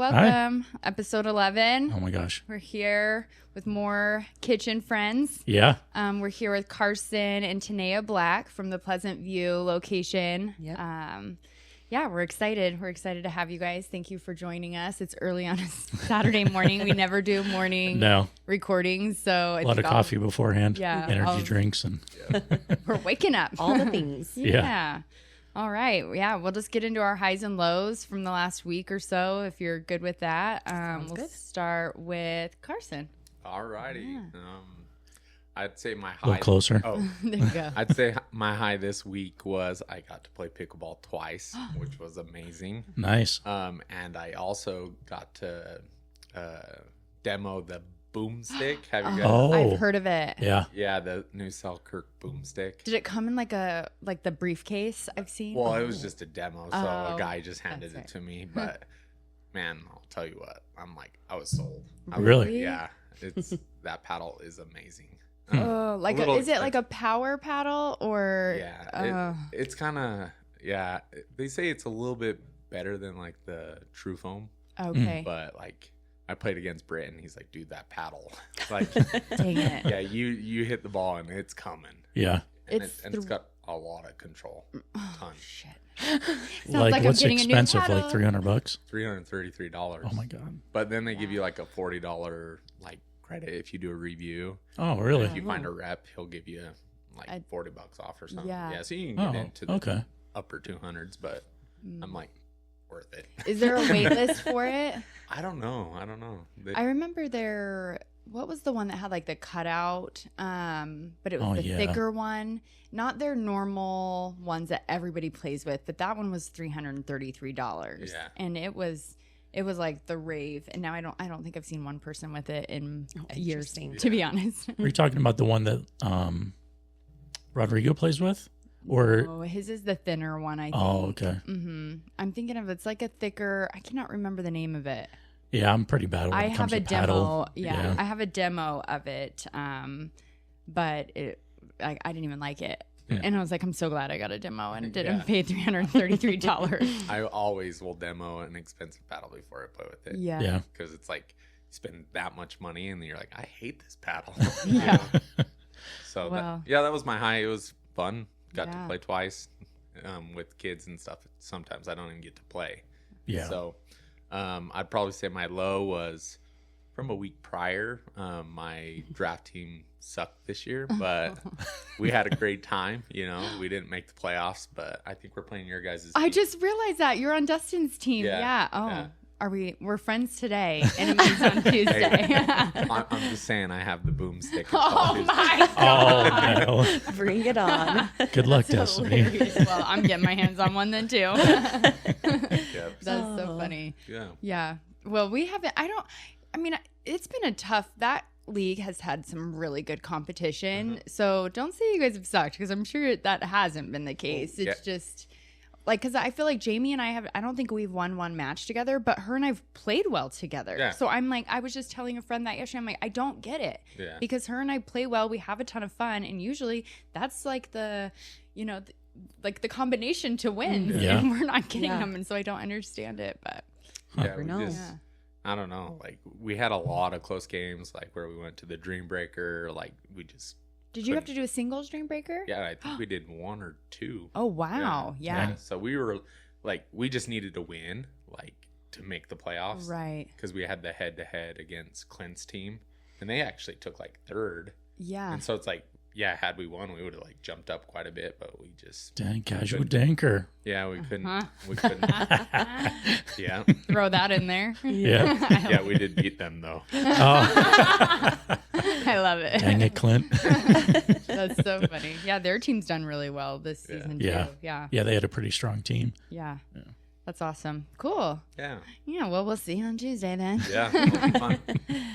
welcome. Hi. Episode 11. Oh my gosh. We're here with more kitchen friends. Yeah. We're here with Carson and Tanaya Black from the Pleasant View location. Yep. Yeah, we're excited. We're excited to have you guys. Thank you for joining us. It's early on a Saturday morning. We never do morning recordings, so a lot of coffee beforehand. Yeah, energy drinks and we're waking up. All the things. Yeah. All right. Yeah, we'll just get into our highs and lows from the last week or so, if you're good with that. We'll start with Carson. All righty. Yeah. I'd say my high. A little closer. Oh, there you go. I'd say my high this week was I got to play pickleball twice, which was amazing. Nice. And I also got to demo the boomstick. Have you guys? Oh, I've heard of it. Yeah. Yeah, the new Selkirk boomstick. Did it come in like the briefcase I've seen? Well, it was just a demo, so a guy just handed that's it to me. But man, I'll tell you what, I was sold. Really? Yeah, it's that paddle is amazing. Oh, like is it like a power paddle or? Yeah, it's kind of They say it's a little bit better than like the True Foam. Okay. But like I played against Britt and he's like, dude, that paddle, like, dang it. Yeah, you hit the ball and it's coming. Yeah. And it's got a lot of control. Ton. Shit. Like what's expensive? Like $300? $333. Oh my god. But then they give you like a $40 like credit if you do a review. Oh really? If you find a rep, he'll give you like $40 off or something. Yeah, so you can get into the upper 200s, but I'm like, worth it. Is there a wait list for it? I don't know. I remember what was the one that had like the cutout, but it was the thicker one, not their normal ones that everybody plays with, but that one was $333. Yeah. And it was like the rave, and now I don't think I've seen one person with it in years, to be honest. Are you talking about the one that Rodrigo plays with? Or his is the thinner one, I think. Oh, okay. Mm-hmm. I'm thinking of it's like a thicker. I cannot remember the name of it. Yeah, I'm pretty bad when it comes to paddle. Yeah, I have a demo of it, but I didn't even like it. Yeah. And I was like, I'm so glad I got a demo and didn't pay $333. I always will demo an expensive paddle before I play with it. Yeah. Because it's like you spend that much money and then you're like, I hate this paddle. Yeah. So that was my high. It was fun. Got to play twice with kids and stuff. Sometimes I don't even get to play. Yeah. So I'd probably say my low was from a week prior. My draft team sucked this year, but we had a great time. You know, we didn't make the playoffs, but I think we're playing your guys' team. I just realized that you're on Dustin's team. Yeah. Oh. Yeah. We're friends today, and it means on Tuesday. Hey, I'm just saying I have the boomstick. Oh my God. Oh no. Bring it on. Good luck, Destiny. Well, I'm getting my hands on one then too. Yep. That's so funny. Yeah. Yeah. Well, we haven't, it's been a tough, that league has had some really good competition. So don't say you guys have sucked, because I'm sure that hasn't been the case. It's just like, because I feel like Jamie and I don't think we've won one match together, but her and I've played well together. Yeah. So I'm like, I was just telling a friend that yesterday, I'm like, I don't get it. Yeah. Because her and I play well, we have a ton of fun, and usually that's like the combination to win. Yeah. And we're not getting them, and so I don't understand it, but I don't know. Like, we had a lot of close games, like where we went to the Dream Breaker. Like, we just Did you have to do a singles Dream Breaker? Yeah, I think we did one or two. Oh, wow. Yeah. So we were like, we just needed to win, like, to make the playoffs. Right. Because we had the head-to-head against Clint's team, and they actually took like third. Yeah. And so it's like, had we won, we would have like jumped up quite a bit, but we just dang casual danker. Yeah, we couldn't. We couldn't. Yeah. Throw that in there. Yeah. Yeah, we did beat them though. I love it. Dang it, Clint. That's so funny. Yeah, their team's done really well this season too. Yeah. Yeah, they had a pretty strong team. Yeah. That's awesome. Cool. Yeah. Yeah, well, we'll see you on Tuesday then. Yeah, it'll be fun.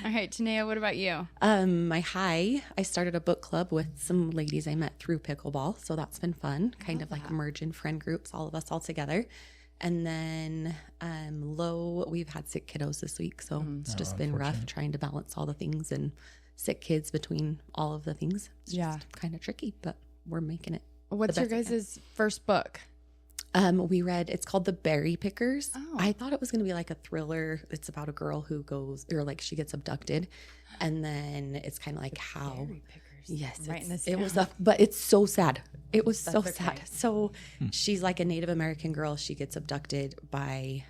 All right, Tanaya, what about you? My high, I started a book club with some ladies I met through pickleball, so that's been fun. Kind of like merging friend groups, all of us all together. And then low, we've had sick kiddos this week, so it's just been rough trying to balance all the things and sick kids between all of the things. It's just kind of tricky, but we're making it. What's your guys' first book? We read, it's called The Berry Pickers. Oh. I thought it was going to be like a thriller. It's about a girl who goes, or like she gets abducted. And then it's kind of like how, Berry pickers. yes, I'm writing this it down. was, but it's so sad. It was so That's okay. sad. So she's like a Native American girl. She gets abducted by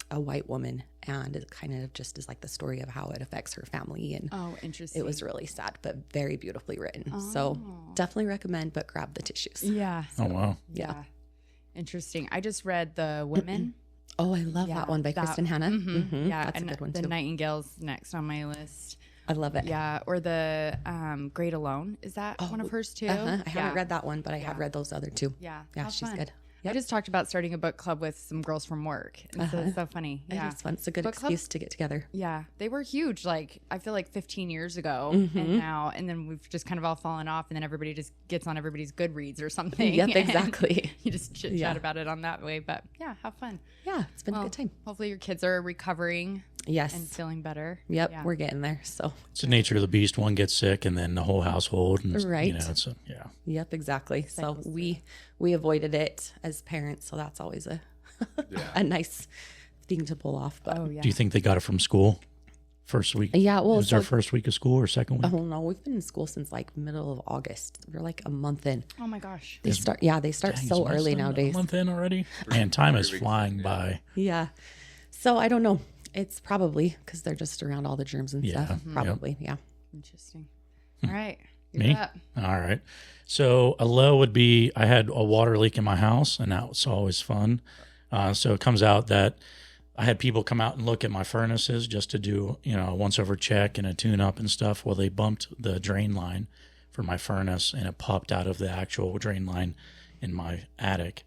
a white woman. And it kind of just is like the story of how it affects her family. And Oh, interesting. it was really sad, but very beautifully written. So definitely recommend, but grab the tissues. Yeah. Oh, wow. Yeah. Interesting. I just read The Women. Oh, I love that one by Kristen Hanna. Mhm. Yeah. That's and a good one The too. Nightingale's next on my list. I love it. Yeah. Or the Great Alone. Is that one of hers too? I haven't read that one, but I have read those other two. Yeah. Yeah, How she's fun. good. I just talked about starting a book club with some girls from work. And so it's so funny. Yeah. It is fun. It's a good Book club? excuse to get together. Yeah, they were huge. Like I feel like 15 years ago, Mm-hmm. and then we've just kind of all fallen off, and then everybody just gets on everybody's Goodreads or something. Yep, and exactly. You just chit chat Yeah. about it on that way, but yeah, have fun. Yeah, it's been a good time. Hopefully your kids are recovering Yes. and feeling better. Yep, Yeah. we're getting there. So, It's the nature of the beast. One gets sick and then the whole household. And, Right. You know, it's yeah. yep, exactly. So we avoided it as parents. So that's always a a nice thing to pull off. But Oh yeah. Do you think they got it from school? First week? yeah, well, Was so, their first week of school or second week? oh no, we've been in school since like middle of August. We're like a month in. Oh my gosh. They start. Yeah, they start Dang, so it's less early than nowadays. A month in already? Man, time is 3 weeks flying in, yeah. by. Yeah. So I don't know. It's probably because they're just around all the germs and Yeah. stuff. Mhm. Probably. Yeah. Interesting. All right. You're Me? up. All right. So a low would be I had a water leak in my house, and that was always fun. So it comes out that I had people come out and look at my furnaces just to do, a once over check and a tune up and stuff. Well, they bumped the drain line for my furnace, and it popped out of the actual drain line in my attic.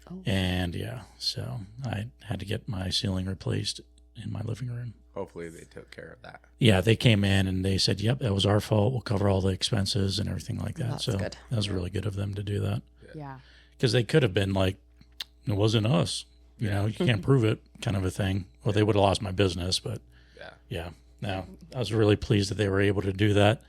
Oh. And yeah, so I had to get my ceiling replaced in my living room. Hopefully they took care of that. Yeah, they came in and they said, "Yep, that was our fault. We'll cover all the expenses and everything like that." That's so good. that was really good of them to do that, Yeah. because they could have been like, "It wasn't us." You can't prove it, kind of a thing. Well, they would have lost my business, but Yeah. no, I was really pleased that they were able to do that.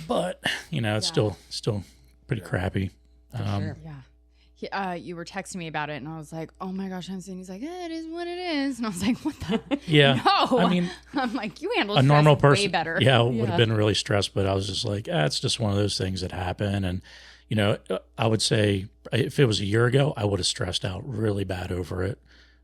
But it's still pretty crappy. Sure. Yeah. You were texting me about it, and I was like, "Oh my gosh!" I'm saying, he's like, "It is what it is," and I was like, "What the?" Yeah, No, I mean, I'm like, "You handle a normal stress person, way better." yeah, would have been really stressed. But I was just like, it's just one of those things that happen. And I would say if it was a year ago, I would have stressed out really bad over it.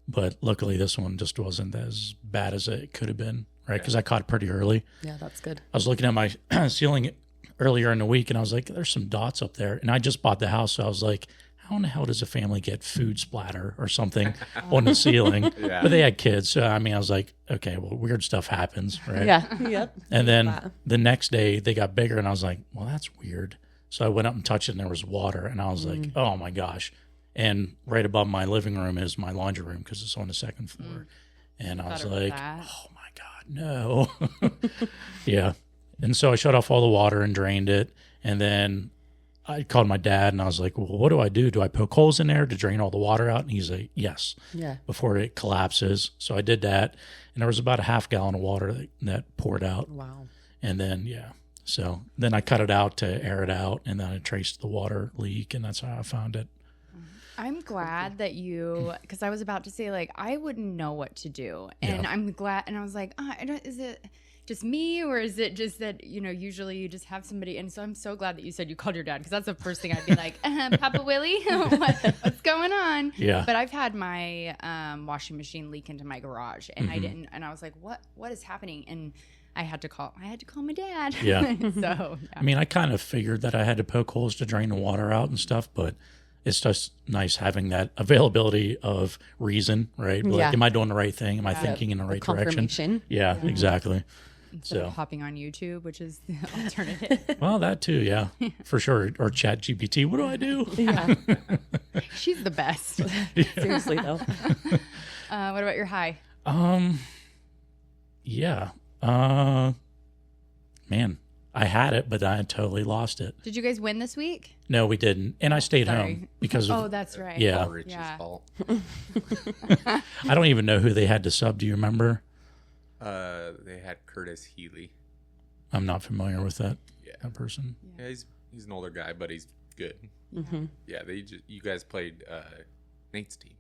But luckily, this one just wasn't as bad as it could have been, right? Because I caught it pretty early. Yeah, that's good. I was looking at my ceiling earlier in the week, and I was like, "There's some dots up there." And I just bought the house, so I was like, "How in the hell does a family get food splatter or something on the ceiling?" Yeah. But they had kids, so I mean, I was like, "Okay, well, weird stuff happens, right?" Yeah. Yep. And then Wow. the next day they got bigger, and I was like, "Well, that's weird." So I went up and touched it, and there was water, and I was like, "Oh my gosh!" And right above my living room is my laundry room because it's on the second floor, and I was Thought about like, that. "Oh my god, no!" Yeah, and so I shut off all the water and drained it, and then I called my dad, and I was like, "Well, what do I do? Do I poke holes in there to drain all the water out?" And he's like, "Yes." Yeah. Before it collapses. So I did that, and there was about a half gallon of water that poured out. Wow. And then, so then I cut it out to air it out, and then I traced the water leak, and that's how I found it. I'm glad that you, because I was about to say, like, I wouldn't know what to do. And Yeah. I'm glad, and I was like, is it just me, or is it just that, usually you just have somebody? And so I'm so glad that you said you called your dad, because that's the first thing I'd be like, Papa Willie, what's going on? Yeah. But I've had my washing machine leak into my garage, and I didn't, and I was like, what is happening? And I had to call my dad. Yeah. So, I mean, I kind of figured that I had to poke holes to drain the water out and stuff, but it's just nice having that availability of reason, right? Like, Yeah. am I doing the right thing? Am I thinking in the right direction? Confirmation. Yeah, exactly. instead So. of hopping on YouTube, which is the alternative. Well, that too, yeah, for sure. Or Chat GPT. What do I do? Yeah. She's the best. Seriously though. What about your high? Yeah. Man, I had it, but I totally lost it. Did you guys win this week? No, we didn't. And I stayed Sorry. home because Oh, of, that's right. Yeah. All Rich's Yeah. fault. I don't even know who they had to sub. Do you remember? They had Curtis Healy. I'm not familiar with that Yeah. person. Yeah, he's an older guy, but he's good. Mm-hmm. Yeah, you guys played Nate's team.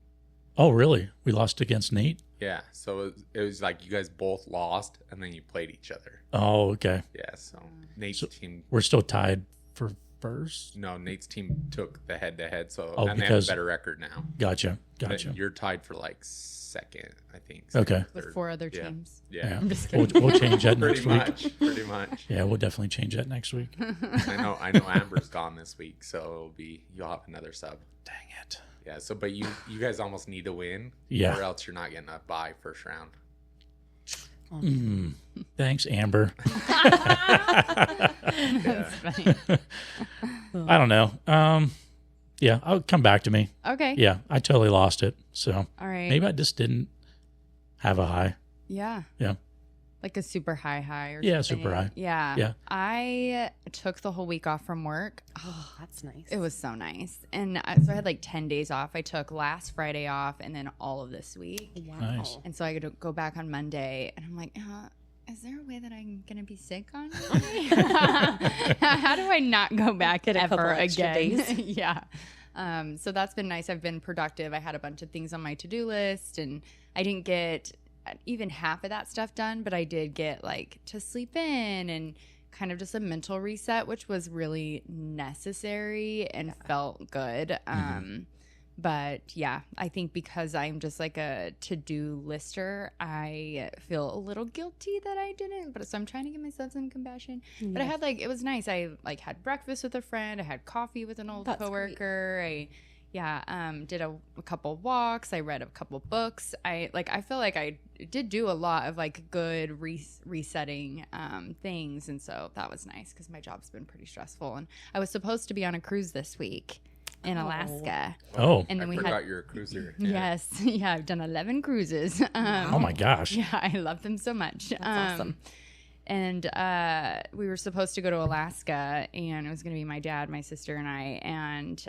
Oh, really? We lost against Nate? Yeah, so it was like you guys both lost, and then you played each other. Oh, okay. Yeah, so Nate's team. We're still tied for first? No, Nate's team took the head-to-head, so Oh, and they have a better record now. Gotcha. But you're tied for like second, I think. Okay. With 4 other teams. Yeah. I'm just kidding. We'll change that next week. Pretty much. Yeah, we'll definitely change that next week. I know Amber's gone this week, so you'll have another sub. Dang it. Yeah, so but you guys almost need to win, Yeah. or else you're not getting a bye first round. Thanks, Amber. That's funny. I don't know. Yeah, I'll come back to me. Okay. Yeah, I totally lost it. So All right. maybe I just didn't have a high. Yeah. Yeah. Like a super high or Yeah, something. super high. Yeah. Yeah. I took the whole week off from work. Oh, that's nice. It was so nice. And so I had like 10 days off. I took last Friday off and then all of this week. Wow. Nice. And so I could go back on Monday. And I'm like, is there a way that I'm going to be sick on Monday? How do I not go back Get a couple ever extra again? days. Yeah. So that's been nice. I've been productive. I had a bunch of things on my to-do list and I didn't get even half of that stuff done, but I did get like to sleep in and kind of just a mental reset, which was really necessary and felt good. But yeah, I think because I'm just like a to-do lister, I feel a little guilty that I didn't, but so I'm trying to give myself some compassion. But I had it was nice. I like had breakfast with a friend. I had coffee with an old coworker. Did a couple walks. I read a couple books. I feel like I did do a lot of like good resetting things, and so that was nice because my job's been pretty stressful. And I was supposed to be on a cruise this week in Alaska. Oh, and then I forgot you're a cruiser. Yeah. Yes, yeah, I've done 11 cruises. oh my gosh. Yeah, I love them so much. That's awesome. And we were supposed to go to Alaska, and it was going to be my dad, my sister, and I. And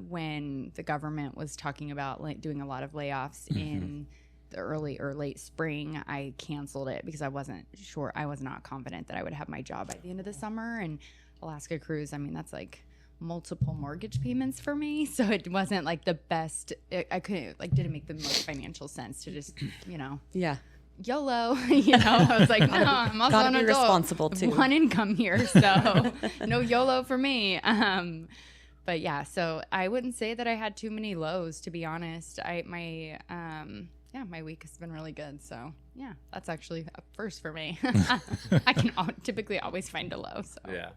when the government was talking about doing a lot of layoffs in the early or late spring, I canceled it because I wasn't sure. I was not confident that I would have my job by the end of the summer. And Alaska cruise, I mean, that's like multiple mortgage payments for me, so it wasn't like the best. I couldn't didn't make the most financial sense to just Yeah. YOLO, I was like, no, I'm also Gotta an be adult. responsible too. One income here, so no YOLO for me. But yeah, so I wouldn't say that I had too many lows, to be honest. My week has been really good. So yeah, that's actually a first for me. I can typically always find a low. So Yeah.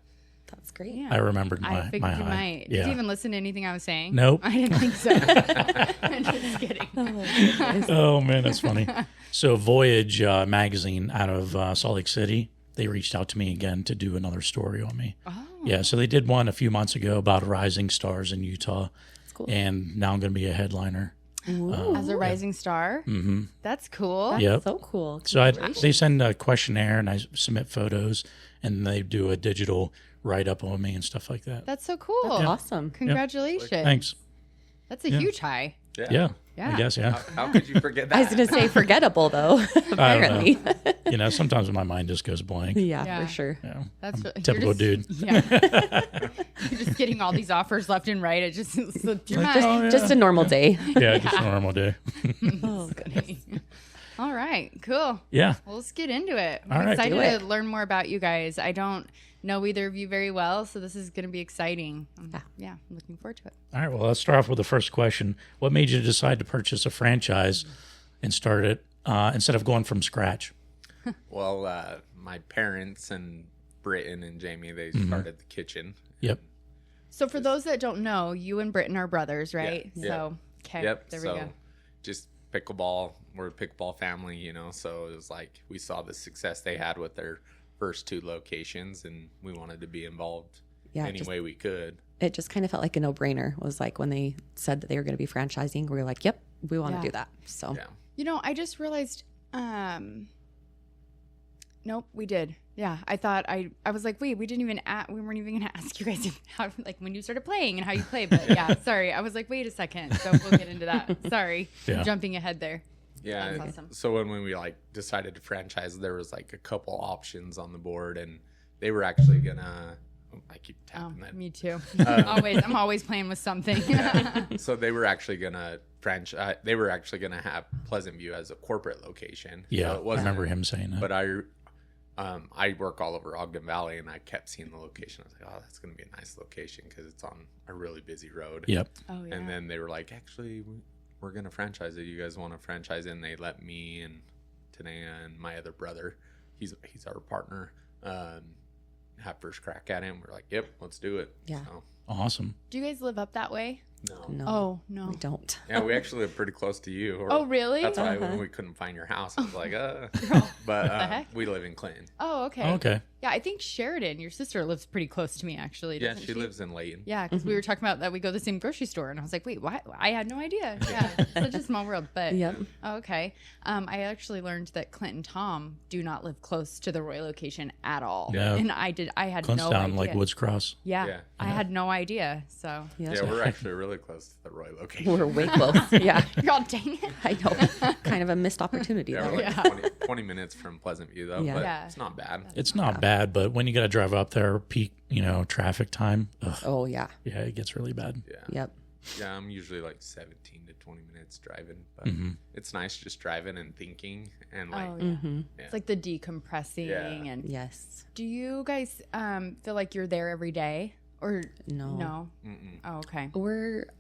That's great. yeah. I remembered I my figured you high. might. Yeah. Did you even listen to anything I was saying? Nope. I didn't think so. I'm just kidding. Oh, man, that's funny. So Voyage magazine out of Salt Lake City, they reached out to me again to do another story on me. Oh. Yeah, so they did one a few months ago about rising stars in Utah. That's cool. And now I'm going to be a headliner. As a rising star? Mm-hmm. That's cool. That's Yep. so cool. So they send a questionnaire and I submit photos and they do a digital write-up on me and stuff like that. That's so cool. That's awesome. Congratulations. Thanks. That's a huge high. Yeah. Yeah. I guess, yeah. How could you forget that? I was going to say forgettable though, apparently. Sometimes my mind just goes blank. Yeah. for sure. Yeah. That's I'm a typical dude. Yeah. You're just getting all these offers left and right. It just slipped your Like, mind. oh, yeah. Just a normal day. Yeah, just a normal day. Oh, goodness. All right, cool. Yeah. Well, let's get into it. All I'm right. excited Do it. to learn more about you guys. I don't know either of you very well, so this is going to be exciting. Yeah, I'm looking forward to it. All right. Well, let's start off with the first question. What made you decide to purchase a franchise and start it instead of going from scratch? Well, my parents and Britton and Jamie, they started the kitchen. Yep. So for those that don't know, you and Britton are brothers, right? Yeah. So, okay, Yep. there so we go. just pickleball. We're a pickleball family, so it was like we saw the success they had with their first 2 locations and we wanted to be involved any way we could. It just kind of felt like a no-brainer. It was like when they said that they were going to be franchising, we were like, yep, we want to do that. So Yeah. I just realized, nope, we did. Yeah, I thought I was like, wait, we weren't even going to ask you guys how, when you started playing and how you play. But yeah, sorry. I was like, wait a second. So we'll get into that. Sorry. Yeah. Jumping ahead there. Yeah. That's awesome. So when we decided to franchise, there was a couple options on the board and they were actually gonna I keep tapping that. Me too. I'm always playing with something. So they were actually gonna They were actually gonna have Pleasant View as a corporate location. Yeah, so I remember him saying that. But I work all over Ogden Valley, and I kept seeing the location. I was like, oh, that's gonna be a nice location because it's on a really busy road. Yep. Oh yeah. And then they were like, actually, we're gonna franchise it. You guys want to franchise it? And they let me and Tanaya and my other brother, he's our partner, have first crack at him. We're like, yep, let's do it. Yeah. So, Awesome. Do you guys live up that way? No. Oh no. We don't. yeah, we actually live pretty close to you. Oh really? That's why when we couldn't find your house, I was like, But heck? we live in Clinton. Oh okay. Okay. Yeah, I think Sheridan, your sister, lives pretty close to me actually. Yeah, Doesn't she lives in Layton. Yeah, because we were talking about that we go to the same grocery store, and I was like, wait, what? I had no idea. Yeah, such a small world. But Yep. Okay. I actually learned that Clint and Tom do not live close to the Roy location at all. No. And I had Clint's no down idea. like Woods Cross. Yeah, Yeah. I had no idea. So Yeah. Yeah, we're actually really close to the Roy location. We're way close. Yeah. God dang it. I know. Kind of a missed opportunity Yeah, there. we're like 20 minutes from Pleasant View, though. Yeah. But Yeah. it's not bad. It's not bad, but when you got to drive up there, peak, traffic time, Oh, yeah. yeah, it gets really bad. Yeah. Yep. Yeah, I'm usually like 17 to 20 minutes driving, but Mm-hmm. it's nice just driving and thinking and like, Oh yeah. Mm-hmm. It's like the decompressing. Yeah. And Yes. do you guys feel like you're there every day or No. no? mm-mm. Oh, okay.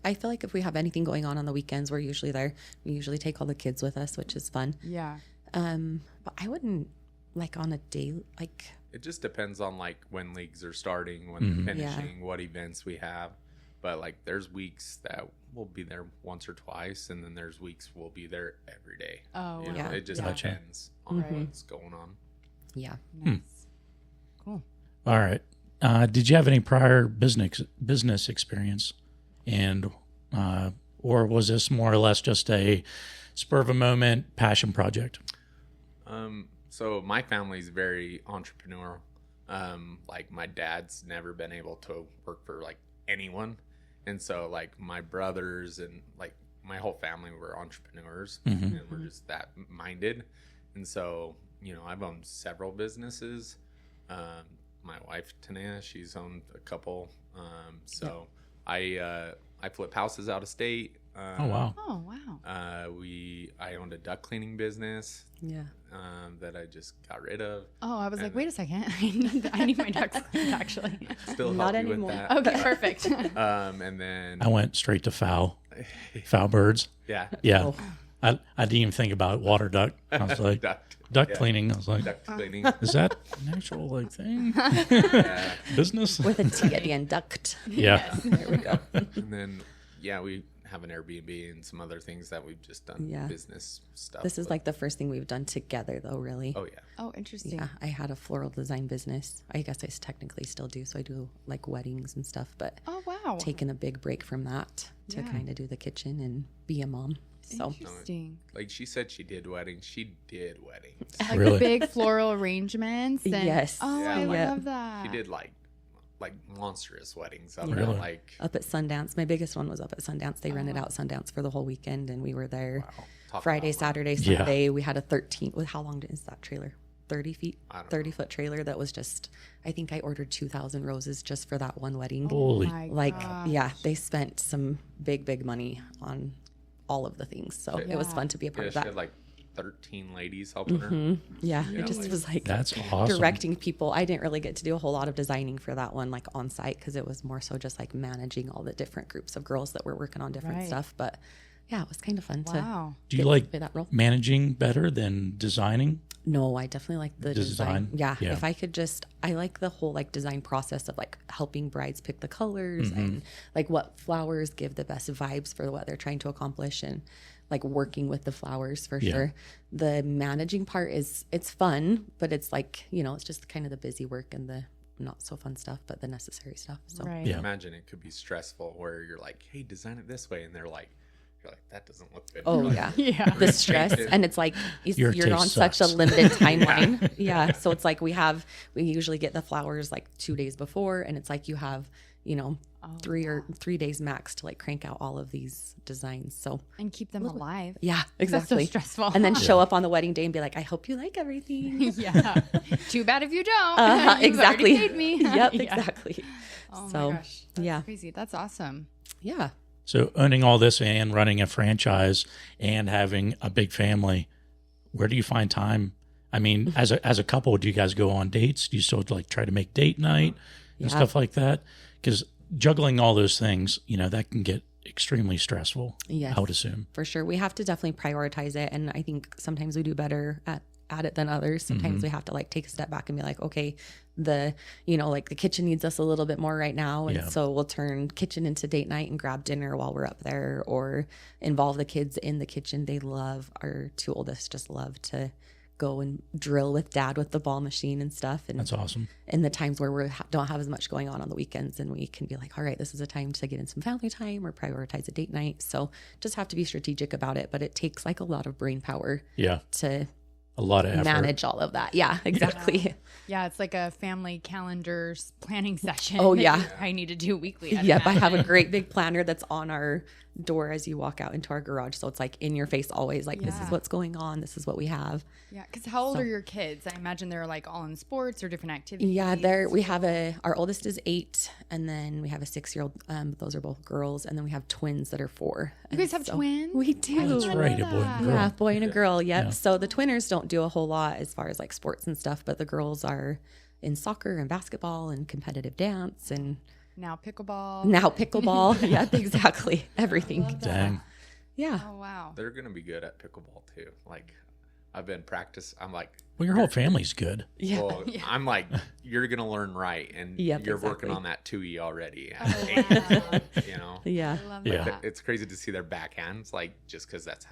I feel like if we have anything going on the weekends, we're usually there. We usually take all the kids with us, which is fun. Yeah. But I wouldn't like on a day, like, It just depends on like when leagues are starting, when Mm-hmm. they're finishing, what events we have. But like there's weeks that we'll be there once or twice, and then there's weeks we'll be there every day. Oh, You know, yeah. it just Yeah. depends on Right. what's going on. yeah. Nice. Cool. All right. Did you have any prior business experience, and or was this more or less just a spur of a moment passion project? So my family's very entrepreneurial. Like my dad's never been able to work for like anyone. And so like my brothers and like my whole family were entrepreneurs and we're just that minded. And so, I've owned several businesses. My wife, Tanaya, she's owned a couple. So I flip houses out of state. Oh wow. Oh wow. I owned a duck cleaning business Yeah. that I just got rid of. Oh, I was like, And- wait a second. I need my ducks cleaned, actually. Still Not help you anymore. with that. Okay, perfect. And then I went straight to foul birds. yeah, Yeah. Oh. I didn't even think about water duck. I was like, duck yeah. cleaning. I was like, duck cleaning. is that an actual like thing? Yeah. Business? With a T at the end, duct. Yeah. There we go. And then we have an Airbnb and some other things that we've just done Yeah. business stuff. This is with. like the first thing we've done together, though, really. Oh yeah. Oh, interesting. Yeah, I had a floral design business. I guess I technically still do. So I do like weddings and stuff, but Oh, wow. taking a big break from that to Yeah. kind of do the kitchen and be a mom. So Interesting. Like she said she did weddings. She did weddings. Like Really? the big floral arrangements. And, Yes. Oh, I Yeah. love that. She did like monstrous weddings. Up Really? at, like up at Sundance, my biggest one was up at Sundance. They rented out Sundance for the whole weekend, and we were there wow, talk Friday, about Saturday, Yeah. Sunday. We had a 13. With how long is that trailer? 30 feet, I don't 30-foot trailer that was just. I think I ordered 2,000 roses just for that one wedding. Holy. Oh My Like, gosh. yeah, they spent some big money on all of the things. So it was Yeah. fun to be a part Yeah, of she that. had like 13 ladies helping her. Yeah, Yeah, it just like- was like That's awesome. directing people. I didn't really get to do a whole lot of designing for that one, like on site, because it was more so just like managing all the different groups of girls that were working on different Right. stuff. But yeah, it was kind of fun Wow. Do you get like to play that role. managing better than designing? No, I definitely like the design. Design? Yeah, Yeah. if I could just, I like the whole like design process of like helping brides pick the colors and like what flowers give the best vibes for what they're trying to accomplish and like working with the flowers for Yeah. sure. The managing part it's fun, but it's like, it's just kind of the busy work and the not so fun stuff, but the necessary stuff. So Right. Yeah. Imagine it could be stressful where you're like, hey, design it this way. And you're like, that doesn't look good. Oh You're like, yeah. Yeah. The stress and it's like Your you're on taste such a sucks. limited timeline. Yeah. So it's like we usually get the flowers like 2 days before and it's like you have 3 days max to like crank out all of these designs. So and keep them alive. yeah, That's exactly. so stressful. And then show up on the wedding day and be like, I hope you like everything. Yeah. Too bad if you don't. You've Exactly. already paid me. Yep, Yeah. exactly. Oh So, my gosh. That's yeah. crazy. That's awesome. Yeah. So owning all this and running a franchise and having a big family, where do you find time? I mean, as a couple, do you guys go on dates? Do you still like try to make date night and stuff like that? Because juggling all those things, that can get extremely stressful. Yes. I would assume. For sure. We have to definitely prioritize it. And I think sometimes we do better at it than others. Sometimes we have to like take a step back and be like, okay, the kitchen needs us a little bit more right now. And so we'll turn kitchen into date night and grab dinner while we're up there, or involve the kids in the kitchen. They love, our two oldest just love to go and drill with dad with the ball machine and stuff. And That's awesome. in the times where we don't have as much going on the weekends, and we can be like, all right, this is a time to get in some family time or prioritize a date night. So just have to be strategic about it. But it takes like a lot of brain power to a lot of effort. manage all of that. Yeah, exactly. Yeah, it's like a family calendars planning session. Oh, yeah. I need to do weekly. Yep, I have a great big planner that's on our door as you walk out into our garage. So it's like in your face always, like, this is what's going on. This is what we have. Yeah, because how old are your kids? I imagine they're like all in sports or different activities. Yeah, we have our oldest is 8, and then we have a 6-year-old. Those are both girls, and then we have twins that are 4. You guys have twins? We do. That's right, a boy and girl. Yeah, boy and a girl. Yep. Yeah. So the twinners don't do a whole lot as far as like sports and stuff, but the girls are in soccer and basketball and competitive dance and now pickleball. Yeah, exactly. Everything. Dang. Yeah. Oh wow. They're gonna be good at pickleball too. Like, I've been I'm like, Well, your whole family's good. Yeah. well, I'm like, you're gonna learn right, and Yep, you're exactly. working on that 2E already. Oh, At 8 years wow. old, Yeah. I love Yeah. that. It's crazy to see their backhands, like, just because that's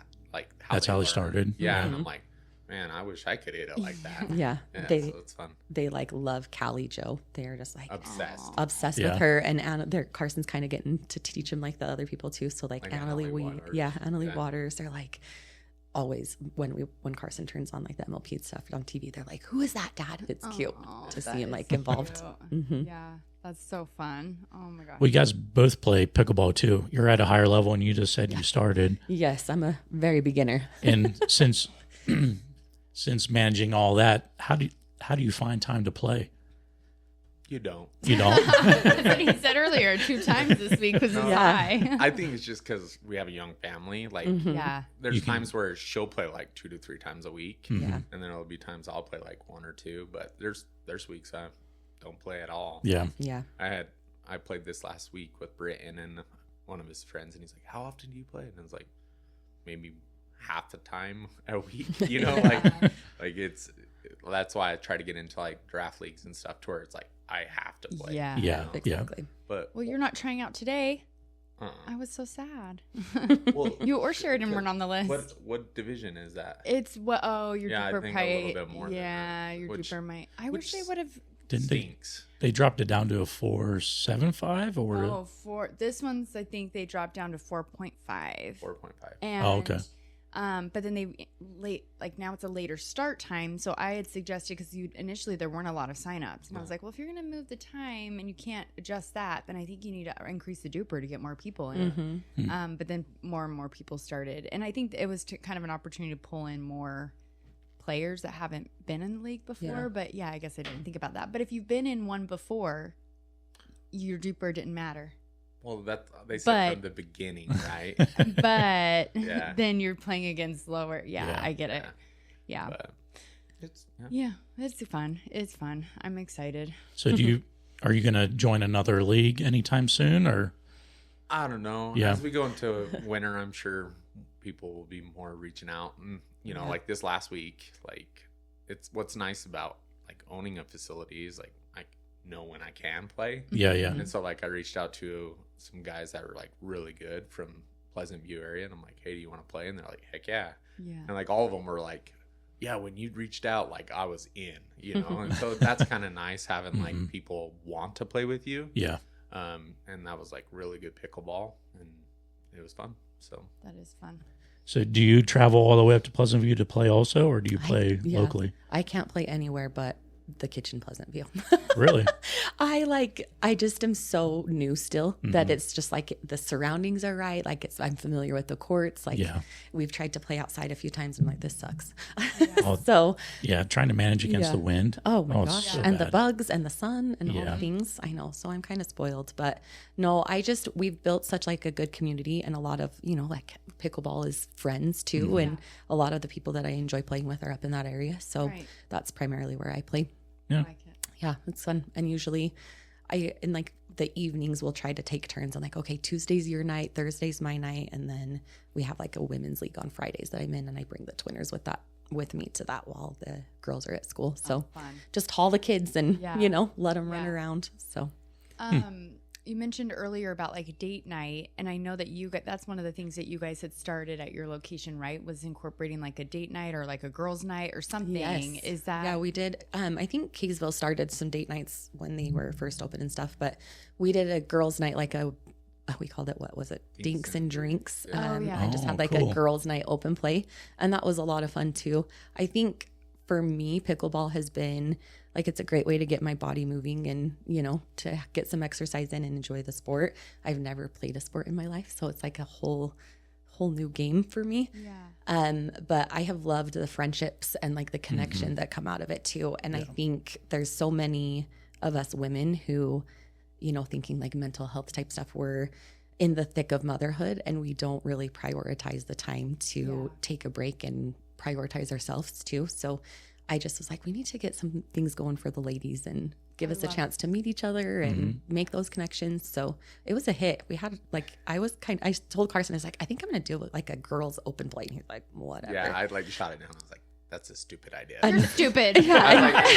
That's how they learn. started. Yeah, Mm-hmm. and I'm like, man, I wish I could hit it like that. Yeah. Yeah, They so it's fun. they like love Callie Joe. They're just like Obsessed. Yeah. with her, and Carson's kind of getting to teach him like the other people too. So like Annalie Waters. Waters, they're like always when Carson turns on like the MLP stuff on TV, they're like, who is that, Dad? It's cute to see him like involved. Mm-hmm. Yeah, that's so fun. Oh my gosh. Well, you guys both play pickleball too. You're at a higher level, and you just said you started. Yes, I'm a very beginner. And since managing all that, how do you find time to play? You don't. You don't. That's what he said earlier. 2 times this week was his high. I think it's just because we have a young family. Like, Yeah. there's times where she'll play like 2 to 3 times a week, Yeah. and then there'll be times I'll play like 1 or 2. But there's weeks I don't play at all. Yeah. Yeah. I played this last week with Britton and one of his friends, and he's like, "How often do you play?" And I was like, maybe half the time a week. Like it's. That's why I try to get into like draft leagues and stuff, to where it's like I have to play. Yeah. Yeah. Exactly. But Well, you're not trying out today. I was so sad. well, You or Sheridan weren't on the list. what division is that? It's what? Oh, your Yeah, I Duper think a little bit more than Yeah, that. your Which- Duper might. I wish which they would have. Didn't Stinks. they dropped it down to a 4.75 or? Oh, this one's. I think they dropped down to 4.5. 4.5. And, okay. But then now it's a later start time. So I had suggested, because initially there weren't a lot of signups, and I was like, well, if you're going to move the time and you can't adjust that, then I think you need to increase the duper to get more people in. But then more and more people started, and I think it was kind of an opportunity to pull in more players that haven't been in the league before. Yeah. But yeah, I guess I didn't think about that. But if you've been in one before, your duper didn't matter. Well, they said from the beginning, right? But Yeah. then you're playing against lower. Yeah, Yeah. I get it. Yeah. But it's Yeah, it's fun. It's fun. I'm excited. So are you going to join another league anytime soon, or? I don't know. Yeah. As we go into winter, I'm sure people will be more reaching out, and like this last week, like it's what's nice about like owning a facility is like I know when I can play. Yeah. Yeah. And so like I reached out to some guys that were like really good from Pleasant View area, and I'm like, hey, do you want to play? And they're like, heck yeah. Yeah. And like all of them were like, yeah, when you reached out, like I was in, and so that's kind of nice having like people want to play with you. Yeah. And that was like really good pickleball, and it was fun. So That is fun. So do you travel all the way up to Pleasant View to play also, or do you play Yeah. locally? I can't play anywhere but the kitchen Pleasantville. Really? I just am so new still that it's just like the surroundings are right. Like I'm familiar with the courts. Like we've tried to play outside a few times. And I'm like, this sucks. So trying to manage against the wind. Oh my gosh. So and bad. the bugs and the sun and all the things. I know. So I'm kind of spoiled, but no, we've built such like a good community, and a lot of, like pickleball is friends too. And a lot of the people that I enjoy playing with are up in that area. So that's primarily where I play. Yeah. I like it. Yeah, it's fun. And usually in like the evenings, we'll try to take turns. I'm like, okay, Tuesday's your night, Thursday's my night. And then we have like a women's league on Fridays that I'm in, and I bring the twinners with me to that while the girls are at school. So just haul the kids and, let them run around. So, you mentioned earlier about like a date night, and I know that that's one of the things that you guys had started at your location, right? Was incorporating like a date night or like a girls' night or something. Yes. Is that? Yeah, we did. I think Kaysville started some date nights when they were first open and stuff, but we did a girls' night, like we called it, what was it? Dinks and Drinks. I just had like a girls' night open play, and that was a lot of fun too. I think for me, pickleball has been like, it's a great way to get my body moving and, to get some exercise in and enjoy the sport. I've never played a sport in my life, so it's like a whole new game for me. Yeah. But I have loved the friendships and like the connection that come out of it too. And I think there's so many of us women who, thinking like mental health type stuff, we're in the thick of motherhood, and we don't really prioritize the time to take a break and prioritize ourselves too. So I just was like, we need to get some things going for the ladies and give us a chance to meet each other and make those connections. So it was a hit. We had I told Carson, I was like, I think I'm going to do like a girls open play. And he's like, whatever. Yeah, I like shot it down. I was like, that's a stupid idea. You're stupid. I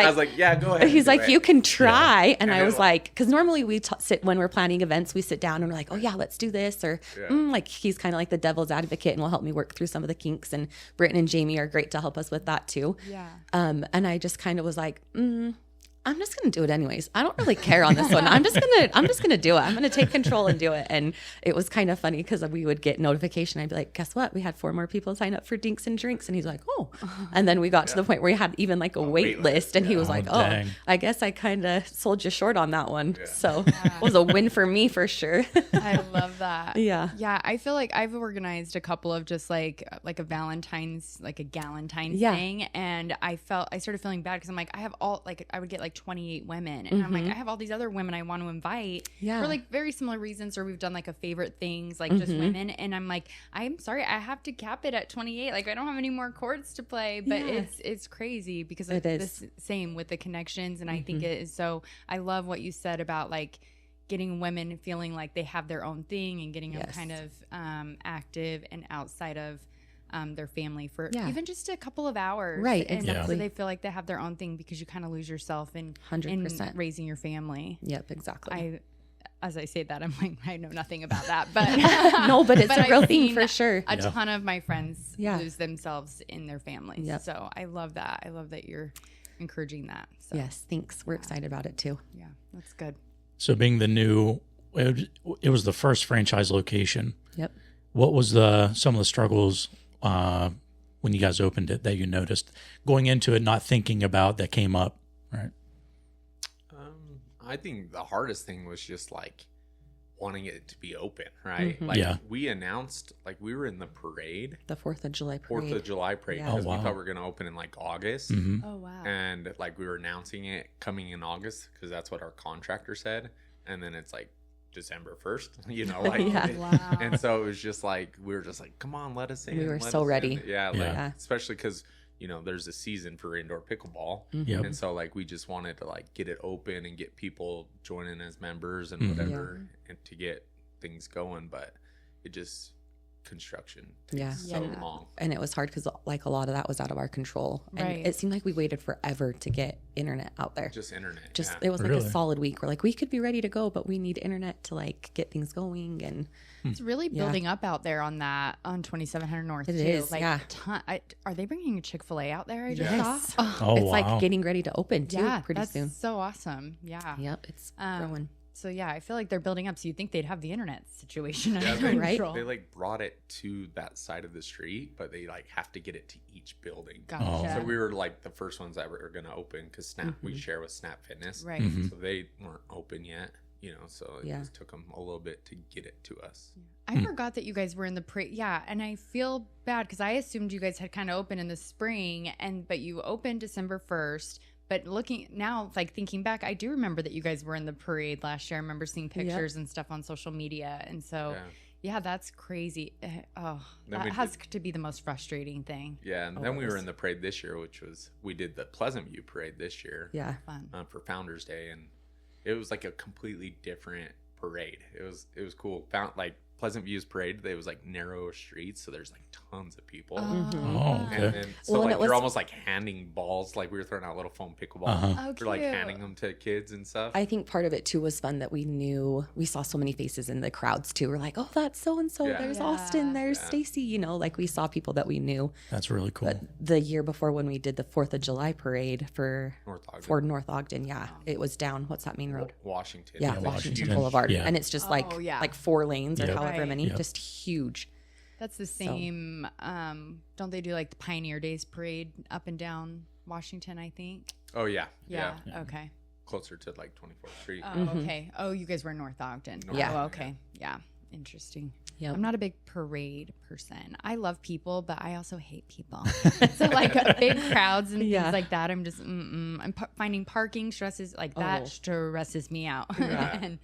was like, yeah, go ahead. He's like, you can try. And I was like, because normally we sit when we're planning events, we sit down and we're like, oh yeah, let's do this. Or like he's kind of like the devil's advocate and will help me work through some of the kinks. And Britton and Jamie are great to help us with that too. Yeah. And I just kind of was like, I'm just going to do it anyways. I don't really care on this one. I'm just going to do it. I'm going to take control and do it. And it was kind of funny because we would get notification. I'd be like, guess what? We had 4 more people sign up for Dinks and Drinks. And he's like, oh. And then we got to the point where he had even like a wait list. And he was like, oh, I guess I kind of sold you short on that one. Yeah. So it was a win for me for sure. I love that. Yeah. Yeah. I feel like I've organized a couple of just like a Galentine's thing. And I started feeling bad because I'm like, I would get like 28 women, and I'm like, I have all these other women I want to invite for like very similar reasons, or we've done like a favorite things, like just women, and I'm like, I'm sorry, I have to cap it at 28. Like I don't have any more courts to play, but it's crazy because it's the same with the connections, and I think it is so. I love what you said about like getting women feeling like they have their own thing and getting them kind of active and outside of their family for even just a couple of hours. Right, and exactly. so they feel like they have their own thing because you kind of lose yourself in 100% raising your family. Yep, exactly. As I say that, I'm like, I know nothing about that, but no, but it's a real thing for sure. A ton of my friends lose themselves in their families. Yep. So I love that. I love that you're encouraging that. So. Yes, thanks. We're excited about it too. Yeah, that's good. So being the new, it was the first franchise location. Yep. What was some of the struggles when you guys opened it that you noticed going into it, not thinking about that came up? Right. I think the hardest thing was just like wanting it to be open, right? Like we announced, like we were in the parade, the 4th of July parade. Because we thought we were going to open in like August. Oh wow. And like we were announcing it coming in August because that's what our contractor said, and then it's like December 1st, like wow. And so it was just like we were just like, come on, let us in. We were so ready. Especially because there's a season for indoor pickleball, and so like we just wanted to like get it open and get people joining as members and whatever, and to get things going. But it just construction takes so long, and it was hard because like a lot of that was out of our control, and it seemed like we waited forever to get internet out there. Just internet. It was like a solid week. We're like, we could be ready to go, but we need internet to like get things going. And it's really building up out there on 2700 North. It is, like are they bringing a Chick-fil-A out there? I just saw. It's like getting ready to open too, pretty soon. So awesome. Yeah. Yep, it's growing. So yeah, I feel like they're building up. So you'd think they'd have the internet situation Yeah, under right? control. They like brought it to that side of the street, but they like have to get it to each building. Gotcha. So we were like the first ones that were going to open because Snap we share with Snap Fitness, Right. So they weren't open yet, so it just took them a little bit to get it to us. I forgot that you guys were in the parade. Yeah, and I feel bad because I assumed you guys had kind of opened in the spring, but you opened December 1st. But looking now, like thinking back, I do remember that you guys were in the parade last year. I remember seeing pictures and stuff on social media. And so, yeah, that's crazy. Oh, that has to be the most frustrating thing. Yeah, and then we were in the parade this year, we did the Pleasant View parade this year. Yeah. Fun. For Founders Day, and it was like a completely different parade. It was cool. Pleasant View's parade, it was like narrow streets, so there's like tons of people. Oh, okay. And then, so you're almost like handing balls, like we were throwing out little foam pickleball. We're like handing them to kids and stuff. I think part of it too was fun that we saw so many faces in the crowds too. We're like, oh, that's so and so. There's Austin. There's Stacy. Like we saw people that we knew. That's really cool. But the year before when we did the 4th of July parade for North Ogden, it was down. What's that main road? Washington. Yeah, Washington Boulevard, and it's just like 4 lanes or however many, just huge. That's the same. Don't they do like the Pioneer Days parade up and down Washington? I think. Oh yeah. Okay. Closer to like 24th Street. Oh, okay. Oh, you guys were in North Ogden. Oh, okay. Yeah. Interesting. Yep. I'm not a big parade person. I love people, but I also hate people. So like big crowds and things like that, I'm just I'm finding parking stresses stresses me out. And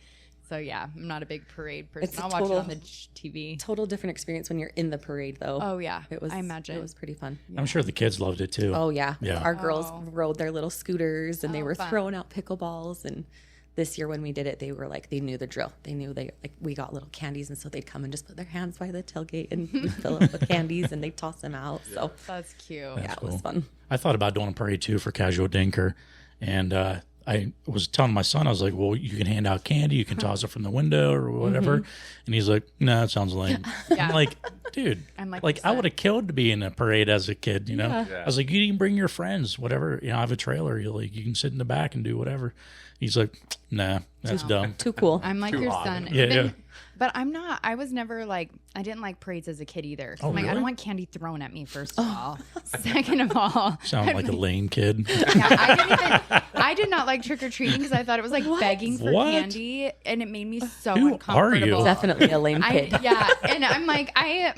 so yeah, I'm not a big parade person. I'll watch it on the TV. Total different experience when you're in the parade though. Oh yeah. I imagine it was pretty fun. Yeah. I'm sure the kids loved it too. Oh yeah. Our girls rode their little scooters and they were throwing out pickleballs, and this year when we did it, they were like, they knew the drill. They knew we got little candies, and so they'd come and just put their hands by the tailgate and we'd fill up with candies and they'd toss them out. So that's cute. It was fun. I thought about doing a parade too for Casual Dinker, and I was telling my son, I was like, well, you can hand out candy, you can toss it from the window or whatever. And he's like, no, it sounds lame. I'm like, dude, I would have killed to be in a parade as a kid, I was like, you can bring your friends, whatever, I have a trailer, you can sit in the back and do whatever. He's like, nah, that's dumb. Too cool. I'm like your son. Yeah. But I'm not, I was never like, I didn't like parades as a kid either. So I'm like, really? I don't want candy thrown at me, first of all. Second of all. Sound like a lame kid. I did not like trick-or-treating because I thought it was like begging for candy, and it made me so uncomfortable. Are you? Definitely a lame kid. And I'm like, I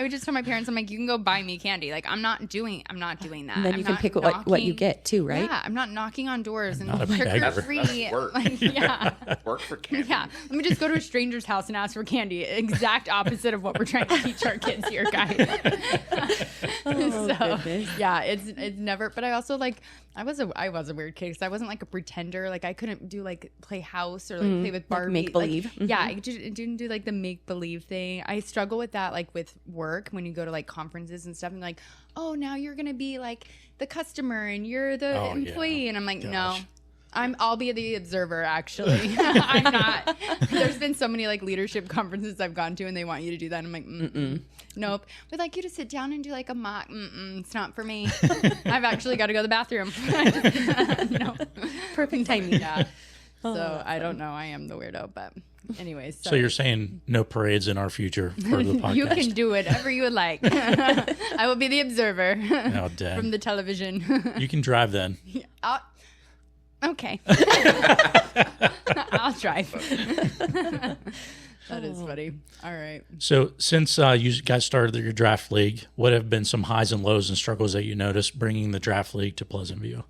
would just tell my parents, I'm like, you can go buy me candy. Like, I'm not doing that. And then you can pick what you get too, right? Yeah, I'm not knocking on doors and not trick-or-treat. Work for candy. Yeah, let me just go to a stranger's house and ask for candy. Exact opposite of what we're trying to teach our kids here, guys. Yeah, it's never. But I also I was a weird kid because I wasn't like a pretender. Like I couldn't do play house or play with Barbie. Make believe. Yeah, I didn't do the make believe thing. I struggle with that with work when you go to conferences and stuff and oh, now you're gonna be the customer and you're the employee, and I'm like, no. I'll be the observer, actually. I'm not. There's been so many leadership conferences I've gone to, and they want you to do that. And I'm like, nope. We'd like you to sit down and do a mock. It's not for me. I've actually got to go to the bathroom. No. Perfect timing. Yeah. So I don't know. I am the weirdo, but anyways. So you're saying no parades in our future for the podcast? You can do whatever you would like. I will be the observer from the television. You can drive then. Okay. I'll drive. That is funny. All right. So since you guys started your draft league, what have been some highs and lows and struggles that you noticed bringing the draft league to Pleasant View?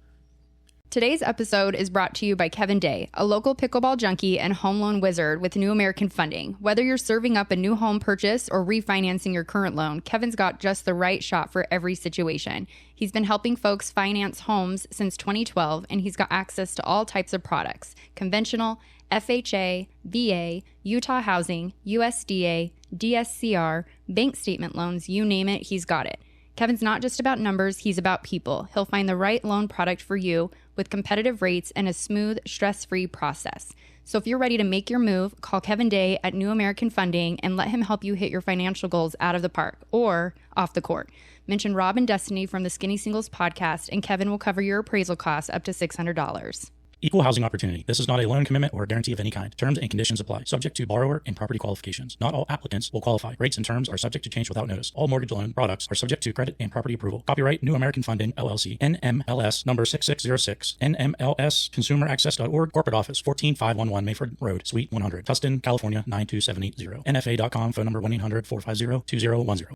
Today's episode is brought to you by Kevin Day, a local pickleball junkie and home loan wizard with New American Funding. Whether you're serving up a new home purchase or refinancing your current loan, Kevin's got just the right shot for every situation. He's been helping folks finance homes since 2012, and he's got access to all types of products: conventional, FHA, VA, Utah Housing, USDA, DSCR, bank statement loans, you name it, he's got it. Kevin's not just about numbers, he's about people. He'll find the right loan product for you with competitive rates and a smooth, stress-free process. So if you're ready to make your move, call Kevin Day at New American Funding and let him help you hit your financial goals out of the park or off the court. Mention Rob and Destiny from the Skinny Singles podcast, and Kevin will cover your appraisal costs up to $600. Equal housing opportunity. This is not a loan commitment or a guarantee of any kind. Terms and conditions apply. Subject to borrower and property qualifications. Not all applicants will qualify. Rates and terms are subject to change without notice. All mortgage loan products are subject to credit and property approval. Copyright New American Funding, LLC, NMLS number 6606, NMLS ConsumerAccess.org, Corporate Office, 14511 Mayford Road, Suite 100, Tustin, California, 92780. NFA.com, phone number 1-800-450-2010.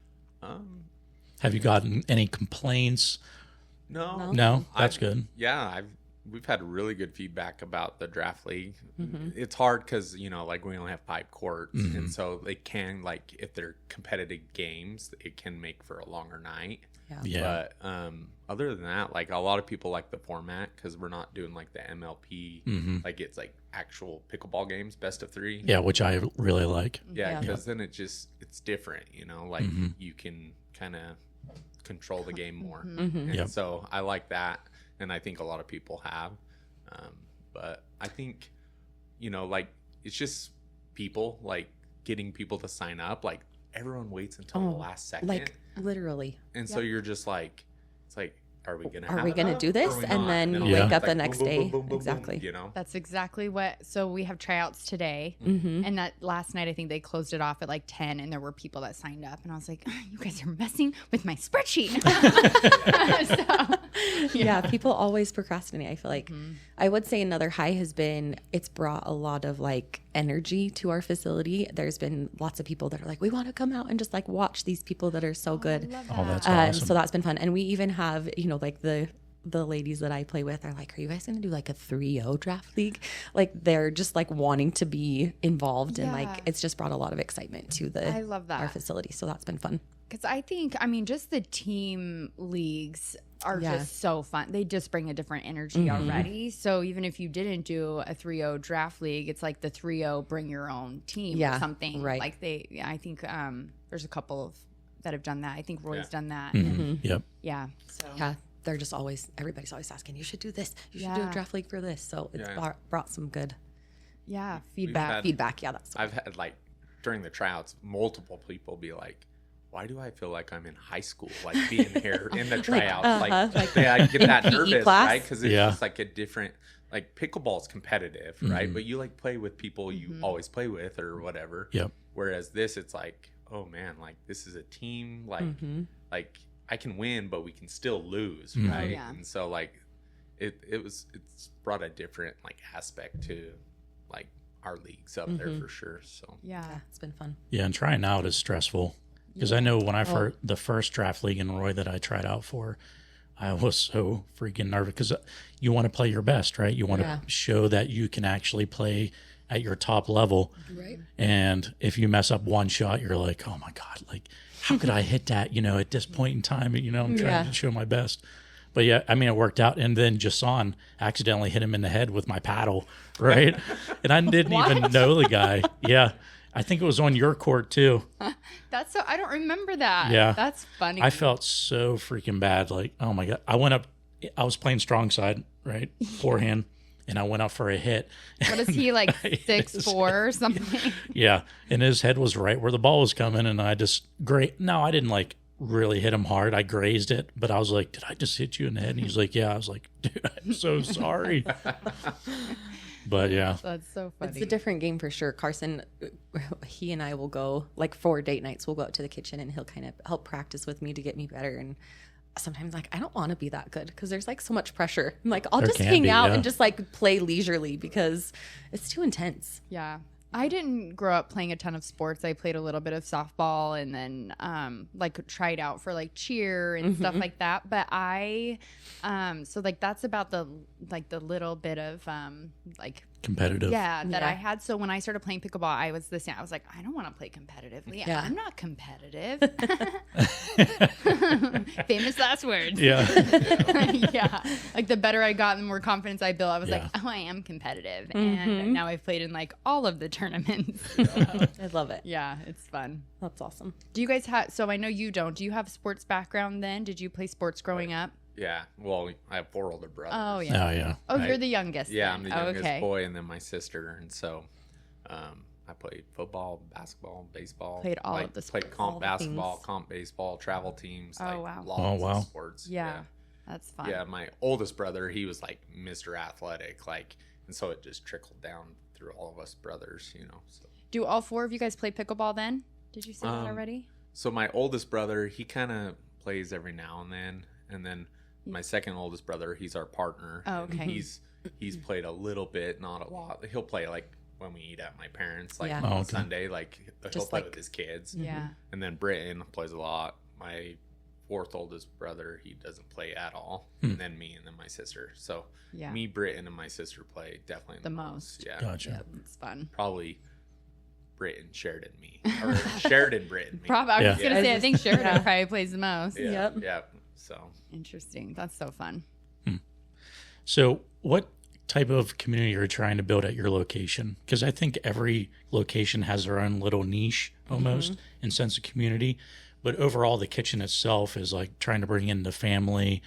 Have you gotten any complaints? No. No? That's good. Yeah, we've had really good feedback about the draft league. It's hard because, like we only have 5 courts. And so they can, like, if they're competitive games, it can make for a longer night. Yeah. But other than that, like, a lot of people like the format because we're not doing like the MLP. Like, it's like actual pickleball games, best of 3. Yeah, which I really like. Yeah, because then it's different, like you can kind of control the game more. And so I like that. And I think a lot of people have. But I think, like, it's just people, like, getting people to sign up. Like, everyone waits until the last second. Like, literally. And so you're just like, it's like, are we going to do this? And then wake up the next day. Exactly. That's exactly what. So we have tryouts today. And that last night, I think they closed it off at like 10 and there were people that signed up. And I was like, you guys are messing with my spreadsheet. Yeah, people always procrastinate. I feel like I would say another high has been it's brought a lot of like energy to our facility. There's been lots of people that are like, we want to come out and just like watch these people that are so good. Oh, that's awesome. So that's been fun. And we even have, like the ladies that I play with are like, are you guys going to do like a 3-0 draft league? Like they're just like wanting to be involved and like it's just brought a lot of excitement to I love that. our facility. So that's been fun. Because I think, just the team leagues are just so fun. They just bring a different energy already. So even if you didn't do a 3-0 draft league, it's like the 3-0 bring your own team or something. Right. Like I think there's a couple of that have done that. I think Roy's done that. Yep. Yeah. So. Yeah. They're just everybody's always asking, you should do this. You should do a draft league for this. So it's brought some good feedback. Yeah. I've had, like, during the tryouts, multiple people be like, why do I feel like I'm in high school, like being here in the tryouts? I get that nervous, class? right? Because it's just like a different, like, pickleball's competitive, right? But you like play with people you always play with or whatever. Yep. Whereas this, it's like, oh man, like this is a team, like I can win, but we can still lose, right? Yeah. And so like it's brought a different like aspect to like our leagues up there for sure. So yeah, it's been fun. Yeah, and trying out is stressful. Because I know when the first draft league in Roy that I tried out for, I was so freaking nervous because you want to play your best, right? You want to show that you can actually play at your top level. Right. And if you mess up one shot, you're like, oh my God, like, how could I hit that, at this point in time? I'm trying to show my best. But yeah, it worked out. And then Jason accidentally hit him in the head with my paddle, right? And I didn't even know the guy. Yeah. I think it was on your court too. That's so, I don't remember that. Yeah. That's funny. I felt so freaking bad. Like, oh my God. I was playing strong side, right? Forehand. And I went up for a hit. What is he, like 6'4" or something? Yeah. And his head was right where the ball was coming. And I just, no, I didn't like really hit him hard. I grazed it. But I was like, did I just hit you in the head? And he's like, yeah. I was like, dude, I'm so sorry. But yeah. That's so funny. It's a different game for sure. Carson, he and I will go, like for date nights, we'll go out to the kitchen and he'll kind of help practice with me to get me better. And sometimes like, I don't want to be that good because there's like so much pressure. I'm like, I'll just hang out and just like play leisurely because it's too intense. Yeah. I didn't grow up playing a ton of sports. I played a little bit of softball and then like tried out for like cheer and stuff like that. But so like that's about the little bit of like competitive. Yeah, that I had. So when I started playing pickleball, I was the same. I was like, I don't want to play competitively. Yeah. I'm not competitive. Famous last words. Yeah. Yeah. Like the better I got, the more confidence I built. I was like, oh, I am competitive. And now I've played in like all of the tournaments. I love it. Yeah, it's fun. That's awesome. Do you guys have, so I know you don't. Do you have sports background then? Did you play sports growing up? Yeah. Well, I have 4 older brothers. Oh, yeah. Oh, yeah. Oh, you're the youngest. Yeah, then. I'm the youngest boy and then my sister. And so I played football, basketball, baseball. Played all of the sports. Played comp basketball, comp baseball, travel teams. Oh, wow. Lots of sports. Yeah. That's fun. Yeah, my oldest brother, he was like Mr. Athletic, like, and so it just trickled down through all of us brothers, you know. So. Do all 4 of you guys play pickleball then? Did you say that already? So my oldest brother, he kind of plays every now and then my second oldest brother, he's our partner. Oh, okay. And he's played a little bit, not a lot. He'll play like when we eat at my parents, like Yeah. on Sunday, like he'll Just play like- with his kids. Yeah. And then Britton plays a lot. My fourth oldest brother, he doesn't play at all. Hmm. And then me and then my sister. So Yeah. me, Britton, and my sister play definitely The most. Yeah. Gotcha. Yeah, it's fun. Probably Britton, Sheridan, me. Or Sheridan, Britton, me. Probably. I was Yeah. gonna say I think Sheridan Yeah. probably plays the most. Yeah. Yep. Yeah. So Interesting. That's so fun. So, what type of community are you trying to build at your location? Because I think every location has their own little niche almost in sense of community. But overall, the kitchen itself is like trying to bring in the family.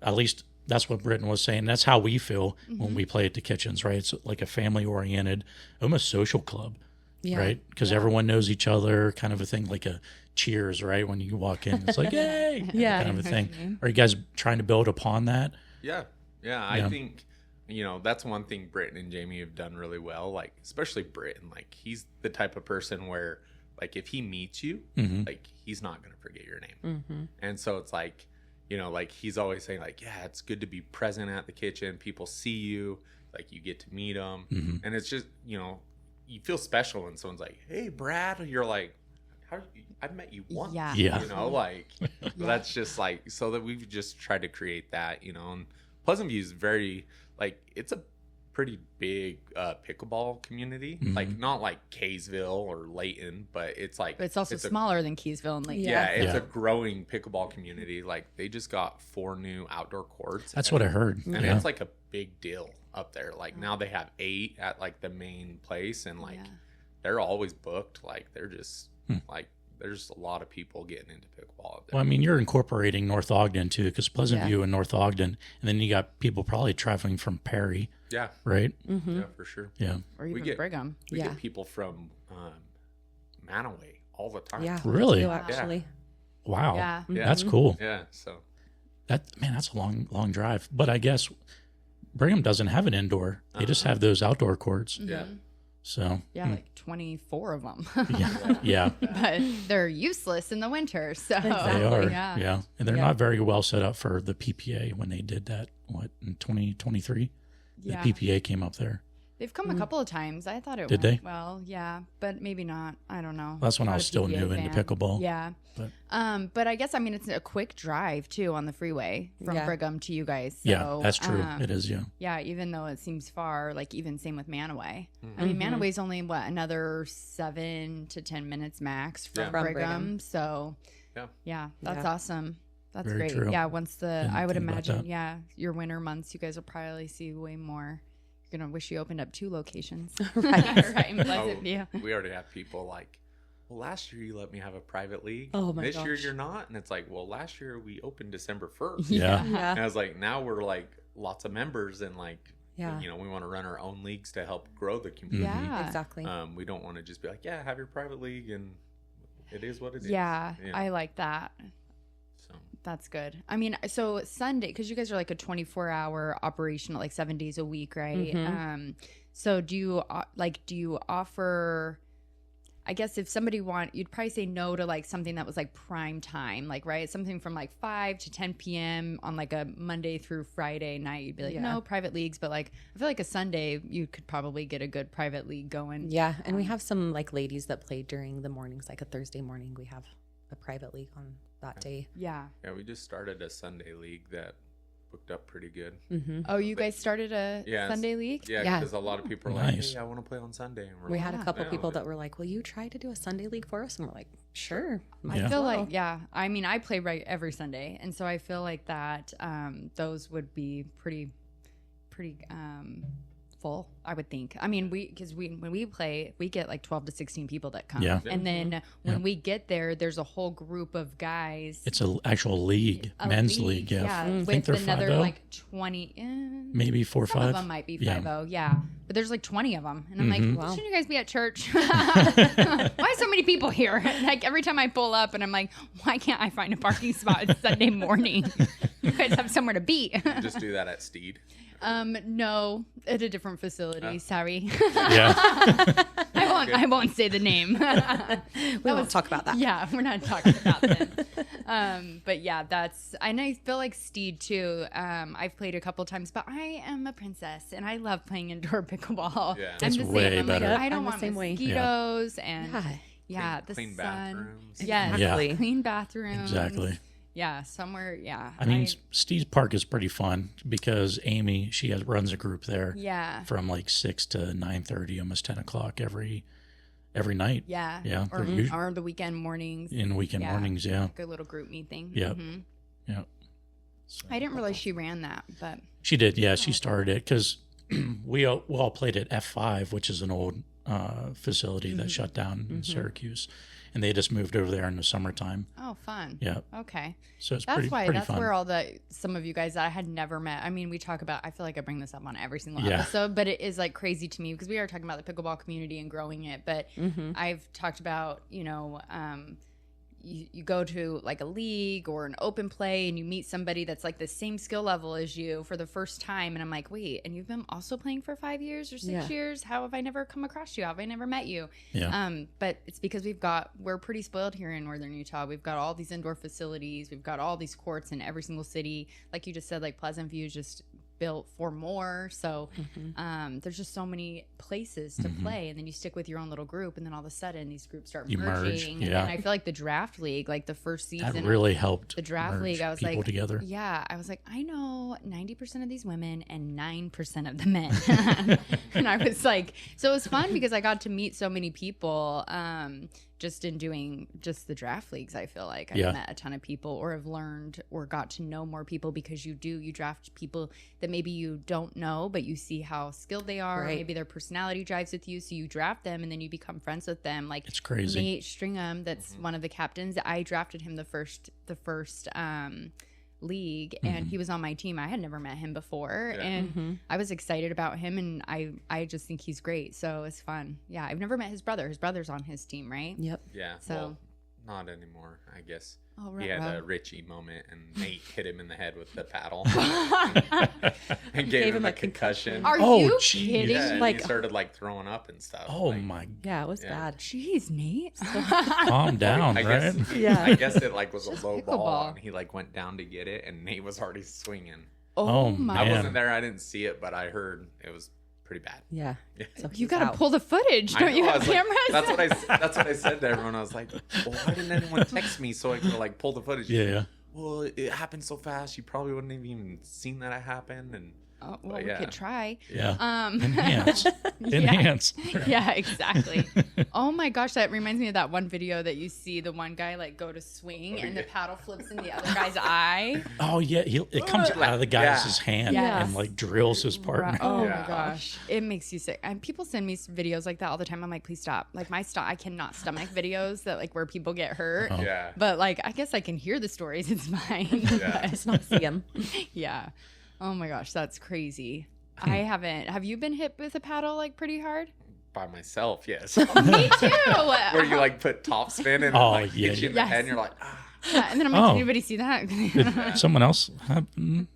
At least that's what Britton was saying. That's how we feel when we play at the kitchens, right? It's like a family oriented, almost social club, Yeah. right? Because everyone knows each other, kind of a thing, like a Cheers, right? When you walk in, it's like, hey, Yeah. kind of a thing. Are you guys trying to build upon that? Yeah. I think, you know, that's one thing Britton and Jamie have done really well. Like, especially Britton, like he's the type of person where, like, if he meets you, like he's not going to forget your name. And so it's like, you know, like he's always saying like, yeah, it's good to be present at the kitchen. People see you, like you get to meet them. And it's just, you know, you feel special when someone's like, hey, Brad, you're like, I've met you once. Yeah. Yeah. You know, like that's just like, so that we've just tried to create that, you know. And Pleasant View is very, like, it's a pretty big pickleball community. Like, not like Kaysville or Layton, but it's like, But it's also smaller than Keysville and Lake. yeah, it's Yeah. a growing pickleball community. Like, they just got 4 new outdoor courts. That's what I heard. And Yeah. it's like a big deal up there. Like, now they have 8 at like the main place, and like they're always booked. Like, they're just like, there's a lot of people getting into pickleball up there. Well, I mean, you're incorporating North Ogden too, because Pleasant View and North Ogden, and then you got people probably traveling from Perry, Yeah, right? yeah, for sure. Yeah. Or even get- Brigham. We Yeah. get people from Manaway all the time. Yeah. Really? we do, actually. Wow. Yeah. That's cool. Yeah, so That's a long drive. But I guess Brigham doesn't have an indoor. They just have those outdoor courts. yeah. So Yeah, like 24 of them. yeah, But they're useless in the winter. So they are. Yeah. Yeah. And they're Yeah. not very well set up for the PPA when they did that, in 2023? Yeah. The PPA came up there. They've come a couple of times. I thought it Did went they? well. Yeah, but maybe not. I don't know. That's when I Not was a still PPA new into fan. pickleball. Yeah. But I guess, I mean, it's a quick drive too on the freeway from Yeah. Brigham to you guys. So, Yeah, that's true. It is, yeah. Yeah, even though it seems far, like even same with Manaway. I mean, Manaway's only another 7 to 10 minutes max from, Yeah. From Brigham. Brigham. So yeah, that's Yeah. awesome. That's Very great. true. Yeah, once Didn't I would think about imagine, that. your winter months, you guys will probably see way more. You're gonna wish you opened up 2 locations, Right. right in Pleasant View. We already have people like, well, last year you let me have a private league. Oh my This year gosh. you're not. And it's like, well, last year we opened December 1st. Yeah. Yeah. And I was like, now we're like lots of members, and like, Yeah. you know, we want to run our own leagues to help grow the community. Yeah, Exactly. We don't want to just be like, yeah, have your private league, and it is what it is. Yeah, You know, I like that. so. That's good. I mean, so Sunday, because you guys are like a 24-hour operation, like 7 days a week, right? So do you offer? I guess if somebody you'd probably say no to like something that was like prime time, like, right, something from like 5 to 10 p.m. on like a Monday through Friday night. You'd be like, no private leagues, but like I feel like a Sunday you could probably get a good private league going. Yeah. And we have some like ladies that play during the mornings, like a Thursday morning. We have a private league on that day. Yeah. Yeah, we just started a Sunday league that booked up pretty good. Oh, you guys started a Yeah, Sunday league? Yeah, Yeah. because a lot of people are like, Nice. hey, I want to play on Sunday. And we're We like, had a couple yeah, people that were like, will you try to do a Sunday league for us? And we're like, sure. I Yeah. feel like, I mean, I play every Sunday, and so I feel like that those would be pretty full, I would think. I mean, when we play, we get like 12 to 16 people that come. Yeah. And then when we get there, there's a whole group of guys. It's an actual league, a men's league. Yeah. Yeah, I think with they're another 5-0. like 20. Maybe 4 or Some 5. of them might be Yeah. 5-0, yeah. But there's like 20 of them. And I'm like, Wow. shouldn't you guys be at church? Why so many people here? Like every time I pull up and I'm like, why can't I find a parking spot? It's Sunday morning. You guys have somewhere to be. You just do that at Steed. No, at a different facility. Sorry. Yeah. I won't say the name. We won't talk about that. Yeah, we're not talking about them. But yeah, and I feel like Steed too. I've played a couple times, but I am a princess and I love playing indoor pickleball. Yeah. I'm That's the way same. I'm like, better. I don't I'm the want same way. mosquitoes and the Clean sun. bathrooms. Yeah, Exactly. clean bathrooms. Exactly. Yeah, somewhere. Yeah. I mean, Steve's Park is pretty fun because Amy, runs a group there yeah. from like 6 to 9:30, almost 10 o'clock every night. Yeah. Yeah. Or the weekend mornings. In weekend mornings, yeah. Like a little group meeting. Yep. Mm-hmm. Yeah. So, I didn't realize she ran that, but she did. Yeah, she started it because we all played at F5, which is an old facility that shut down in Syracuse, and they just moved over there in the summertime. oh, fun. Yeah. Okay. So it's That's pretty that's fun. where some of you guys that I had never met. I mean, we talk about, I feel like I bring this up on every single Yeah. episode, but it is like crazy to me because we are talking about the pickleball community and growing it. But I've talked about, you go to like a league or an open play and you meet somebody that's like the same skill level as you for the first time. And I'm like, wait, and you've been also playing for 5 years or 6 years? How have I never come across you? How have I never met you? Yeah. But it's because we're pretty spoiled here in Northern Utah. We've got all these indoor facilities. We've got all these courts in every single city. Like you just said, like Pleasant View is just built for more. So there's just so many places to play. And then you stick with your own little group. And then all of a sudden these groups start merging. Yeah. And I feel like the draft league, like the first season. That really helped The draft merge league, I was people like, together. yeah, I was like, I know 90% of these women and 9% of the men. And I was like, so it was fun because I got to meet so many people just in doing just the draft leagues. I feel like I've met a ton of people or have learned or got to know more people because you draft people that maybe you don't know, but you see how skilled they are. Right. Maybe their personality drives with you. So you draft them and then you become friends with them. Like It's crazy. Nate Stringham, that's one of the captains. I drafted him the first league and he was on my team. I had never met him before and I was excited about him and I just think he's great. So it's fun. Yeah, I've never met his brother. His brother's on his team, right? Yep. Yeah. So- Well, not anymore, I guess. Oh, right. He had well. a Richie moment, and Nate hit him in the head with the paddle and Gave gave him him a a concussion. Are Oh, you geez. kidding? Yeah, and Like- he started like throwing up and stuff. Oh like, my! Yeah, it was Yeah. bad. Jeez, Nate. Calm down, I right? guess, Yeah. I guess it like was a Just low ball, pickleball. and he like went down to get it, and Nate was already swinging. Oh, my! I Man. wasn't there, I didn't see it, but I heard it was pretty bad. Yeah. Yeah. So You he's got to out. pull the footage. I Don't you know, I have was like- cameras? that's what I said to everyone. I was like, well, why didn't anyone text me so I could like pull the footage? Yeah. Well, it happened so fast, you probably wouldn't have even seen that it happened. And Oh, well, But we yeah. could try. Yeah. Um, Enhance. Enhance. yeah, exactly. Oh my gosh, that reminds me of that one video that you see the one guy like go to swing and the paddle flips in the other guy's eye. Oh yeah, it comes out of the guy's Yeah. hand Yes. and like drills his partner. Oh Yeah. my gosh, it makes you sick. And people send me videos like that all the time. I'm like, please stop. Like I cannot stomach videos that like where people get hurt. Oh. yeah. But like, I guess I can hear the stories. It's fine. Yeah. Just not see him. Yeah. Oh my gosh, that's crazy. I haven't. Have you been hit with a paddle like pretty hard? By myself, yes. Me too. Where you like put top spin and Oh, like yeah. hit you in the Yes. head and you're like, ah. Yeah, and then I'm like, Oh. did anybody see that? Did someone else happen?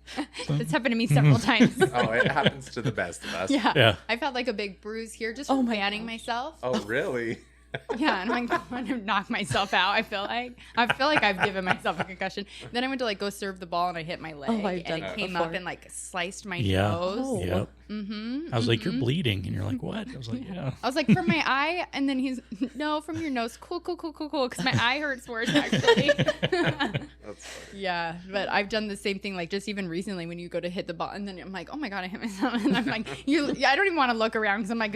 It's happened to me several times. Oh, it happens to the best of us. Yeah. Yeah. I felt like a big bruise here just Oh from my fanning gosh. myself. Oh, really? Yeah, and I'm like, going to knock myself out. I feel like I've given myself a concussion. Then I went to like go serve the ball and I hit my leg, I've and done it that came before. up and like sliced my Yeah. nose. Oh. Yep. Mm-hmm. I was like, you're bleeding, and you're like, what? I was like, yeah. I was like, from my eye, and then he's no, from your nose. Cool, because my eye hurts worse actually. That's funny. Yeah, but I've done the same thing, like just even recently when you go to hit the ball, and then I'm like, oh my god, I hit myself, and I'm like, I don't even want to look around because I'm like,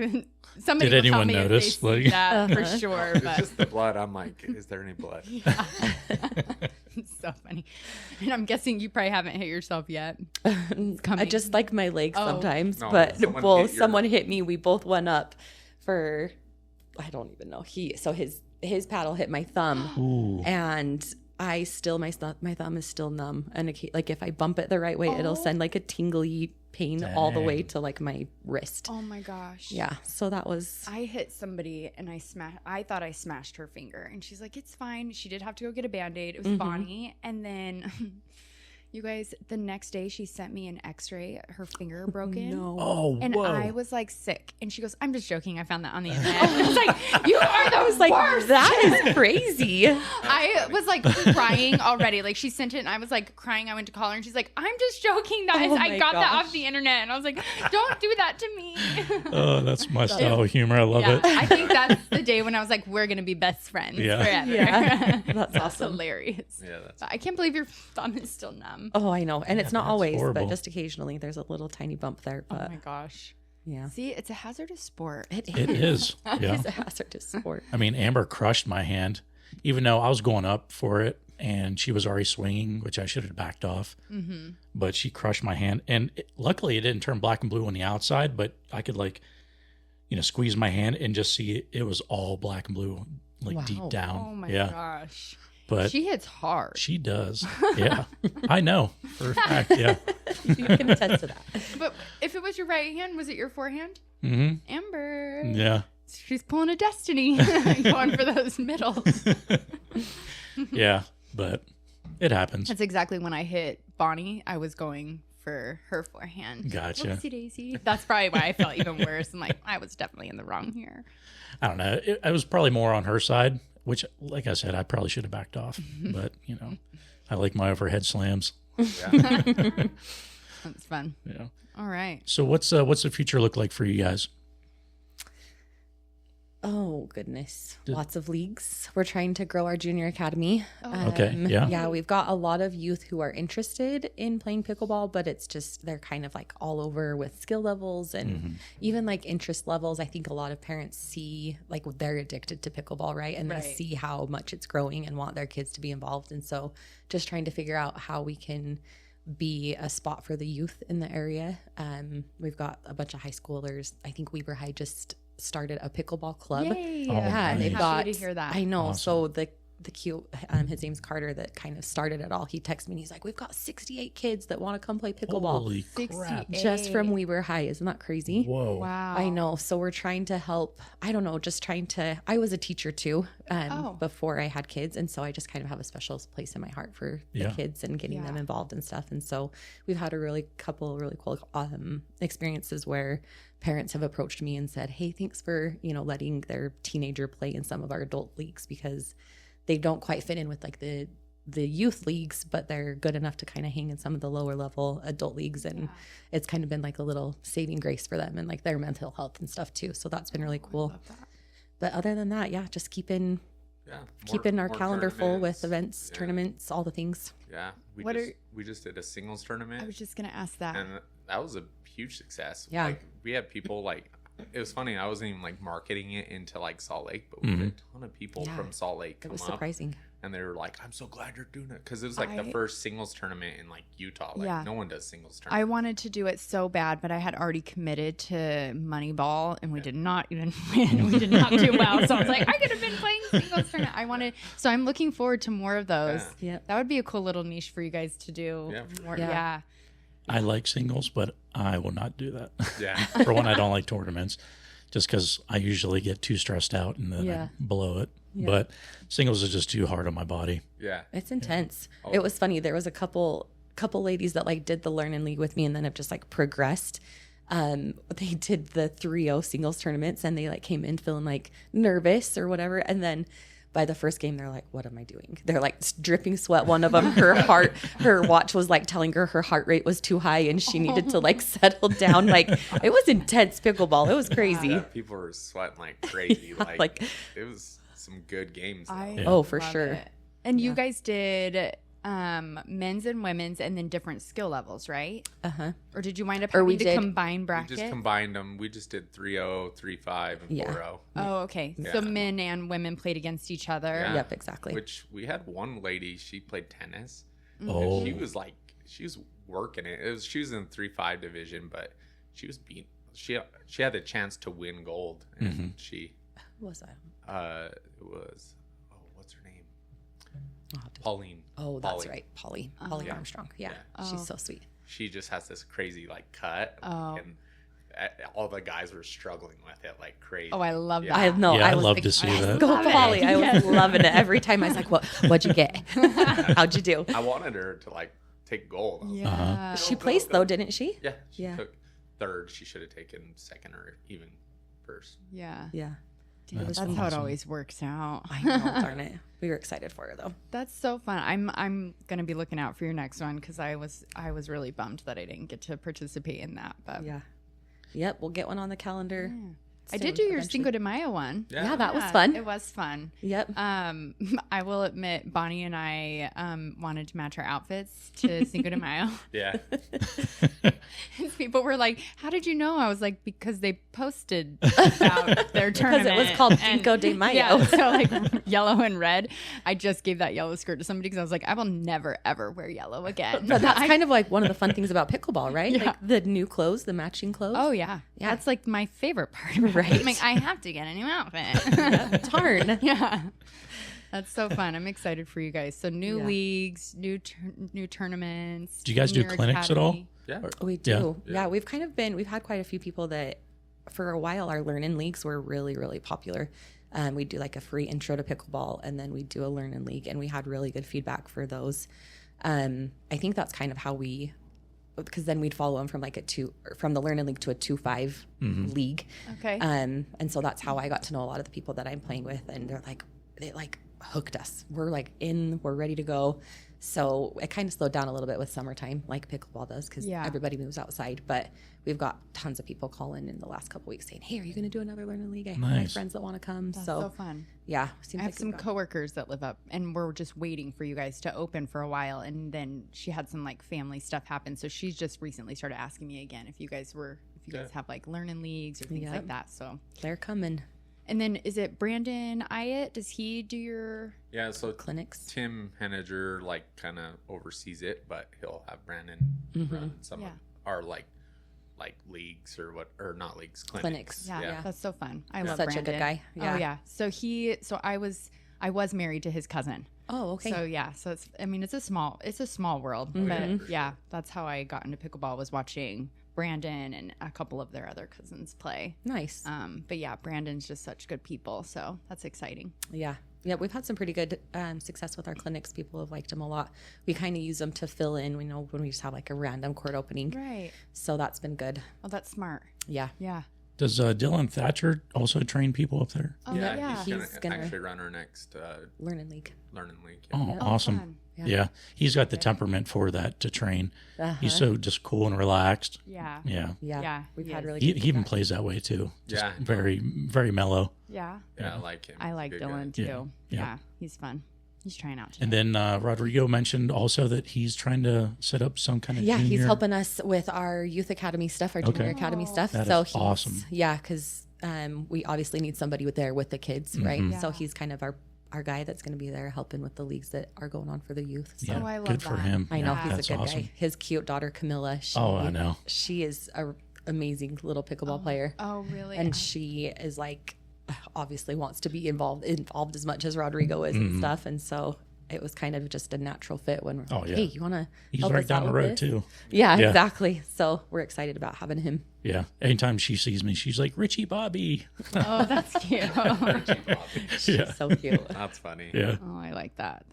somebody Did will tell anyone me if notice? they see Like- that for sure. It's But just the blood. I'm like, is there any blood? it's so funny, and I'm guessing you probably haven't hit yourself yet. I coming. just like my legs Oh. sometimes, No, but someone well, hit your- someone hit me. We both went up for I don't even know. His paddle hit my thumb, Ooh. and I still my thumb is still numb. And like if I bump it the right way, it'll send like a tingly pain all the way Dang. to like my wrist. Oh my gosh. Yeah, so that was I hit somebody and I thought I smashed her finger, and she's like, it's fine. She did have to go get a Band-Aid. It was Bonnie. And then You guys, the next day she sent me an x-ray, her finger broken. No. Oh, And whoa. I was like sick. And she goes, I'm just joking. I found that on the internet. I was like, you are those Like, worst. that is crazy. I was like crying already. Like she sent it and I was like crying. I went to call her and she's like, I'm just joking, guys. Oh I my got that gosh. off the internet. And I was like, don't do that to me. Oh, that's my style of humor. I love Yeah, it. I think that's the day when I was like, we're going to be best friends Yeah. forever. Yeah. That's awesome. Hilarious. Yeah, that's I can't believe your thumb is still numb. Oh, I know. And it's not that's always, horrible. but just occasionally there's a little tiny bump there. Oh But my gosh. yeah, See, it's a hazardous sport. It is. Yeah. It's a hazardous sport. I mean, Amber crushed my hand, even though I was going up for it and she was already swinging, which I should have backed off. Mm-hmm. But she crushed my hand. And luckily, it didn't turn black and blue on the outside, but I could, like, squeeze my hand and just see it was all black and blue, like Wow. deep down. Oh my yeah. gosh. But She hits hard. she does. Yeah. I know for a fact. Yeah. You can attest to that. But if it was your right hand, was it your forehand? hmm Amber. Yeah. She's pulling a Destiny, going for those middles. Yeah. But it happens. That's exactly when I hit Bonnie. I was going for her forehand. Gotcha. Whoopsie daisy. That's probably why I felt even worse. I'm like, I was definitely in the wrong here. I don't know. I was probably more on her side, which, like I said, I probably should have backed off. But, I like my overhead slams. yeah. That's fun. Yeah. All right. So what's the future look like for you guys? Oh, goodness. Lots of leagues. We're trying to grow our junior academy. Okay, yeah. Yeah, we've got a lot of youth who are interested in playing pickleball, but it's just they're kind of like all over with skill levels and even like interest levels. I think a lot of parents see like they're addicted to pickleball, right? And Right. they see how much it's growing and want their kids to be involved. And so just trying to figure out how we can be a spot for the youth in the area. We've got a bunch of high schoolers. I think Weber High just started a pickleball club. Yay. Oh, Yeah, nice. they've Happy got. to hear that. I know. Awesome. So the cute, his name's Carter, that kind of started it all. He texted me and he's like, "We've got 68 kids that want to come play pickleball Holy crap. 68. just from Weber High." Isn't that crazy? Whoa. Wow. I know. So we're trying to help. I don't know, just trying to. I was a teacher too before I had kids. And so I just kind of have a special place in my heart for the Yeah. kids and getting them Yeah. involved and stuff. And so we've had a couple really cool experiences where parents have approached me and said, "Hey, thanks for, letting their teenager play in some of our adult leagues because they don't quite fit in with like the youth leagues, but they're good enough to kind of hang in some of the lower level adult leagues." And it's kind of been like a little saving grace for them and like their mental health and stuff too. So that's been really cool. But other than that, yeah, just keeping our More calendar full with tournaments. events, Yeah. tournaments, all the things. Yeah, What we just did a singles tournament, I was just going to ask that. and that was a huge success. Yeah. Like, we had people like, it was funny. I wasn't even like marketing it into like Salt Lake, but we had a ton of people Yeah. from Salt Lake It come was up, surprising. and they were like, "I'm so glad you're doing it," because it was like the I- first singles tournament in like Utah. Like Yeah. no one does singles I tournament. wanted to do it so bad, but I had already committed to Moneyball, and we did not even win. We did not do well. So I was like, I could have been playing singles tournament. So I'm looking forward to more of those. Yeah. Yep. That would be a cool little niche for you guys to do. Yeah, for More, sure. yeah. I like singles, but I will not do that. Yeah. For one, I don't like tournaments just because I usually get too stressed out and then Yeah. I blow it. Yeah. But singles is just too hard on my body. Yeah. It's intense. Oh. It was funny. There was a couple ladies that like did the Learn and League with me and then have just like progressed. They did the 3-0 singles tournaments and they like came in feeling like nervous or whatever. And then by the first game, they're like, "What am I doing?" They're like dripping sweat. One of them, her watch was like telling her heart rate was too high and she needed to like settle down. Like it was intense pickleball. It was crazy. Yeah, people were sweating like crazy. Yeah, like it was some good games. Though. Oh, for love sure. it. And you guys did men's and women's and then different skill levels, right? Uh-huh. Or did you wind up Or having we to did- combine We bracket? just combined them. We just did 3-0, 3-5, and Yeah. 4-0. Oh, okay. So Yeah. men and women played against each other. Yeah. Yep, exactly. Which we had one lady, she played tennis. Oh. And she was like, she was working it. She was in 3-5 division, but she was beat. She had the chance to win gold, and she What was that? it was what's her name? I'll have to- Pauline. Oh, that's Polly. right. Polly Yeah. Armstrong. Yeah. Yeah. She's Oh. so sweet. She just has this crazy like cut, Oh. and all the guys were struggling with it like crazy. Oh, I love Yeah. that. I know. Yeah, I I'd was love like, to see "Yes, that." Go Love it. Polly. I was Yes. loving it. Every time I was like, what'd you get? How'd you do? I wanted her to like take gold. I was like, Yeah. She placed though, didn't she? yeah, she Yeah. took third. She should have taken second or even first. Yeah. Yeah. Dude, That's that's how it awesome. always works out. I know, darn it. We were excited for her though. That's so fun. I'm gonna be looking out for your next one because I was really bummed that I didn't get to participate in that. But Yeah. Yep, we'll get one on the calendar. I soon, did do your eventually. Cinco de Mayo one. Yeah, that was fun. It was fun. Yep. I will admit, Bonnie and I wanted to match our outfits to Cinco de Mayo. Yeah. People were like, "How did you know?" I was like, "Because they posted about their tournament." Because it was called And- Cinco de Mayo. Yeah, so like yellow and red. I just gave that yellow skirt to somebody because I was like, I will never ever wear yellow again. But that's kind of like one of the fun things about pickleball, right? Yeah. Like the new clothes, the matching clothes. Oh yeah, Yeah. that's like my favorite part. Of it. Right. I'm like, I have to get a new outfit. Darn. Yeah. That's so fun. I'm excited for you guys. So new Yeah. leagues, new tournaments. Do you guys do junior clinics at all? academy. Yeah. We do. Yeah. We've had quite a few people that for a while our learn-in leagues were really, really popular. We do like a free intro to pickleball and then we do a learn-in league and we had really good feedback for those. I think that's kind of how because then we'd follow them from like from the learn-in league to a 2-5 league. Okay. And so that's how I got to know a lot of the people that I'm playing with and they hooked us. We're we're ready to go. So it kind of slowed down a little bit with summertime, like pickleball does, because Yeah. everybody moves outside. But we've got tons of people calling in the last couple weeks saying, "Hey, are you going to do another learning league? I have my Nice. friends that want to come." That's So so fun. yeah, I have some coworkers that live up, and we're just waiting for you guys to open for a while. And then she had some like family stuff happen, so she's just recently started asking me again if you guys have like learning leagues or things Yep. like that. So, they're coming. and then is it Brandon Iett? Does he do your? Yeah. So Clinics. Tim Henniger kind of oversees it, but he'll have Brandon run some Yeah. of our like leagues or not leagues, Clinics. Yeah, Yeah. that's so fun. I love Such a Brandon. good guy. Yeah. Oh yeah. So I was married to his cousin. Oh, okay. So yeah, so it's a small world, Mhm. but yeah, that's how I got into pickleball was watching Brandon and a couple of their other cousins play. Nice. But yeah, Brandon's just such good people, so that's exciting. Yeah. Yeah, we've had some pretty good success with our clinics. People have liked them a lot. We kind of use them to fill in, we know, when we just have like a random court opening. Right. So that's been good. Oh, that's smart. Yeah. Yeah. Does Dylan Thatcher also train people up there? Oh yeah, He's he's gonna- actually run our next Learning league. learning league. Oh, Yeah. awesome. fun. Yeah. Yeah. He's got the temperament for that to train. He's so just cool and relaxed. Yeah. Yeah. Yeah. Yeah, We've he had is. really He good even feedback. plays that way too. Just Yeah. very, very mellow. Yeah. Yeah, I like him. I He's a like good Dylan guy. too. Yeah. Yeah. Yeah. He's fun. He's trying out. And then Rodrigo mentioned also that he's trying to set up some kind of Yeah, he's junior- helping us with our youth academy stuff, our junior Okay. academy stuff. That so is he's awesome. Yeah, because we obviously need somebody with the kids, right? Mhm. So Yeah. he's kind of our guy that's going to be there helping with the leagues that are going on for the youth. So Yeah, Oh, I love good for that. him. I know Yeah. he's That's a good awesome. guy. His cute daughter Camilla. I know. She is a amazing little pickleball player, Oh, really? and she is obviously wants to be involved as much as Rodrigo is and stuff. And so it was kind of just a natural fit when we're Oh, like, yeah. hey, you want to He's help right us down out the with road this? too. Yeah, Yeah. exactly. So we're excited about having him. Yeah. Anytime she sees me, she's like, Richie Bobby. Oh, that's cute. Yeah. So cute. That's funny. Yeah. Oh, I like that.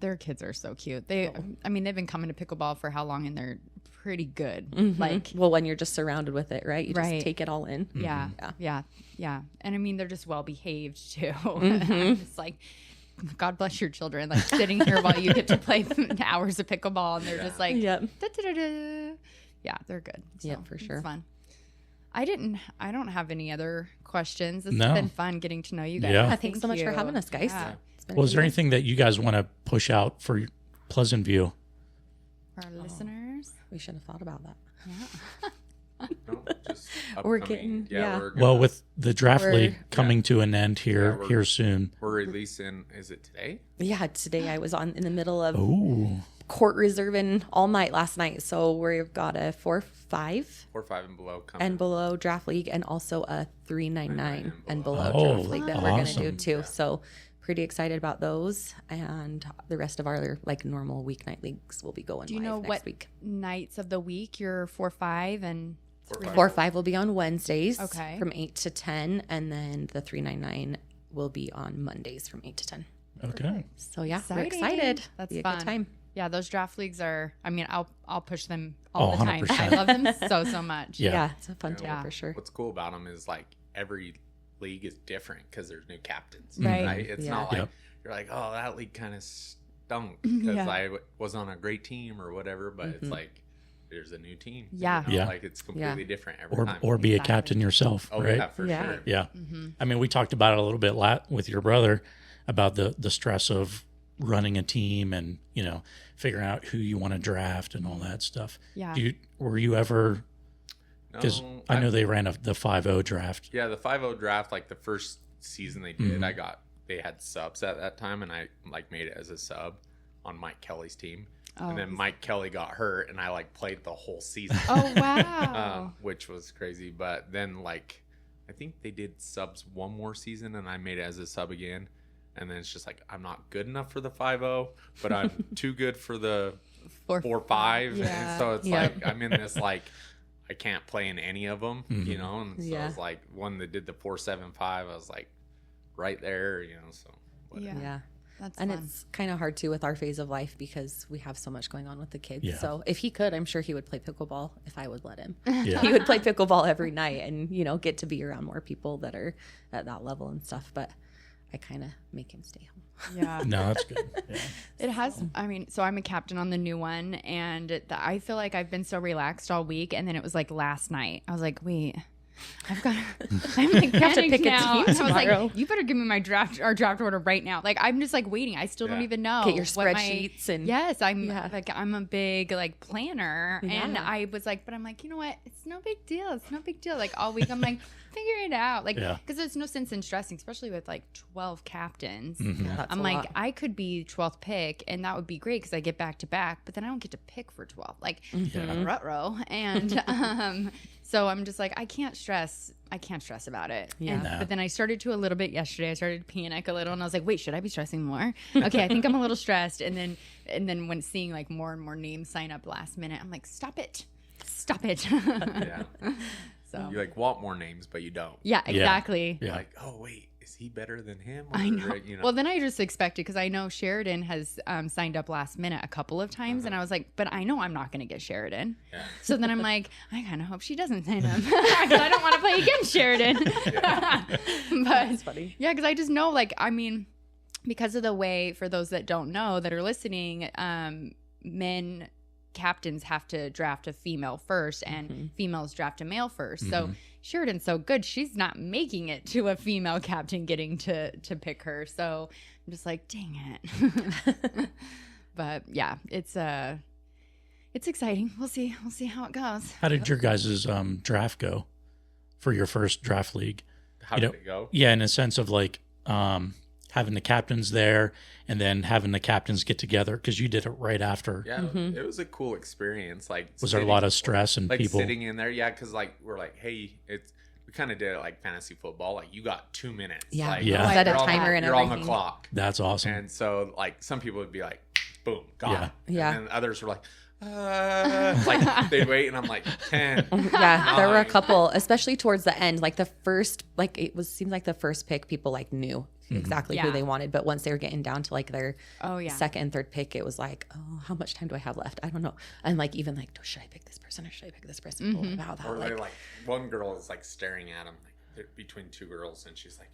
Their kids are so cute. They've been coming to pickleball for how long, and they're pretty good. Like, Well, when you're just surrounded with it, right? You Right. just take it all in. yeah, Yeah. yeah, yeah. And I mean, they're just well behaved too. Mm-hmm. I'm just like, God bless your children. Like sitting here while you get to play hours of pickleball, and they're just like, Yep. da-da-da-da. Yeah, they're good. Yep, for sure. It's fun. I don't have any other questions. It's No. been fun getting to know you guys. Yeah. Yeah, thanks so much for you. having us, guys. Yeah. It's been Well, is there really anything that you guys want to push out for Pleasant View? For our listeners. good. We should have thought about that. No, just We're upcoming. getting- yeah. We're Well, gonna- with the draft We're- league coming to an end Yeah, we're- here soon. we're releasing. Is it today? Yeah, today I was in the middle of Ooh. court reserving all night last night. So we've got a 4-5 4, 5, and below coming. and below draft league, and also a 399 and below Oh, draft league that we're going to do awesome. too. So pretty excited about those, and the rest of our normal weeknight leagues will be going. Do you live know next what week? nights of the week you're 4-5 and 4-5 will be on Wednesdays, Okay. from 8 to 10, and then the 399 will be on Mondays from 8 to 10. Okay. So yeah, Exciting. we're excited. That's be a fun. good time. Yeah, those draft leagues are, I mean, I'll push them all the time. 100%. I love them so much. Yeah. It's a fun time for sure. What's cool about them is like every league is different because there's new captains. Right. It's not like you're like, oh, that league kind of stunk because I was on a great team or whatever, but it's like there's a new team. Yeah. You know? Like it's completely different every time. Or be a captain yourself, right? Yeah, for sure. Yeah. I mean, we talked about it a little bit with your brother about the stress of running a team and, you know, figuring out who you want to draft and all that stuff. Yeah. Were you ever, because No, I know they ran the 5-0 draft. Yeah, the 5-0 draft, like the first season they did, they had subs at that time, and I like made it as a sub on Mike Kelly's team. And then Mike Kelly got hurt, and I like played the whole season. Oh, wow. Which was crazy. But then like I think they did subs one more season, and I made it as a sub again. And then it's just like I'm not good enough for the 5-0, but I'm too good for the 4-5. Yeah. And so it's like I'm in this like I can't play in any of them, you know. And so it's like one that did the 4-7-5. I was like right there, you know. So whatever. Yeah. That's and fun. it's kind of hard too with our phase of life because we have so much going on with the kids. Yeah. So if he could, I'm sure he would play pickleball if I would let him. Yeah. He would play pickleball every night and, you know, get to be around more people that are at that level and stuff. But I kind of make him stay home. Yeah. No, that's good. Yeah. It has, I mean, so I'm a captain on the new one, and I feel like I've been so relaxed all week, and then it was like last night. I was like, wait, I'm like, have to pick a now. team And I was tomorrow. like, you better give me my draft order right now. Like, I'm just like waiting. I still don't even know. Get your what spreadsheets and yes, I'm a big like planner, and Yeah. I was like, but I'm like, you know what? It's no big deal. It's no big deal. Like all week, I'm like, figure it out. Like, because there's no sense in stressing, especially with like 12 captains. That's I'm a like, lot. I could be 12th pick, and that would be great because I get back to back, but then I don't get to pick for 12. Like, rut-row. And so I'm just like, I can't stress about it. Yeah. And, but then I started to a little bit yesterday. I started to panic a little, and I was like, wait, should I be stressing more? Okay, I think I'm a little stressed. And then when seeing like more and more names sign up last minute, I'm like, stop it. Yeah. So You like want more names, but you don't. yeah, exactly. Yeah. Like, oh wait, is he better than him? I know. You know? Well, then I just expected, because I know Sheridan has signed up last minute a couple of times, and I was like, but I know I'm not going to get Sheridan. Yeah. So then I'm like, I kind of hope she doesn't sign up. 'Cause I don't want to play against Sheridan. But That's funny. yeah, because I just know, like, I mean, because of the way, for those that don't know that are listening, men captains have to draft a female first, and females draft a male first. So Sheridan's so good, she's not making it to a female captain getting to pick her. So I'm just like, dang it. But yeah, it's exciting. We'll see how it goes. How did your guys' draft go for your first draft league? How did it go? Yeah, in a sense of like having the captains there and then having the captains get together, because you did it right after. Yeah, it was a cool experience. Like, Was there a lot of stress and like people? sitting in there? Yeah, because like we're like, hey, we kind of did it like fantasy football. Like you got 2 minutes. Yeah. Like, Yeah. Set a you're on- timer and you're on everything. the clock. That's awesome. And so like some people would be like, boom, got it. Yeah. And then others were like, like they'd wait, and I'm like 10. Yeah, there were a 9. couple, especially towards the end. Like the first, like seemed like the first pick, people like knew exactly who Yeah. they wanted. But once they were getting down to like their Oh yeah. second and third pick, it was like, oh, how much time do I have left? I don't know. And like even like, should I pick this person or should I pick this person? Oh, wow, that Or like they're like, one girl is like staring at him, like they're between 2 girls, and she's like,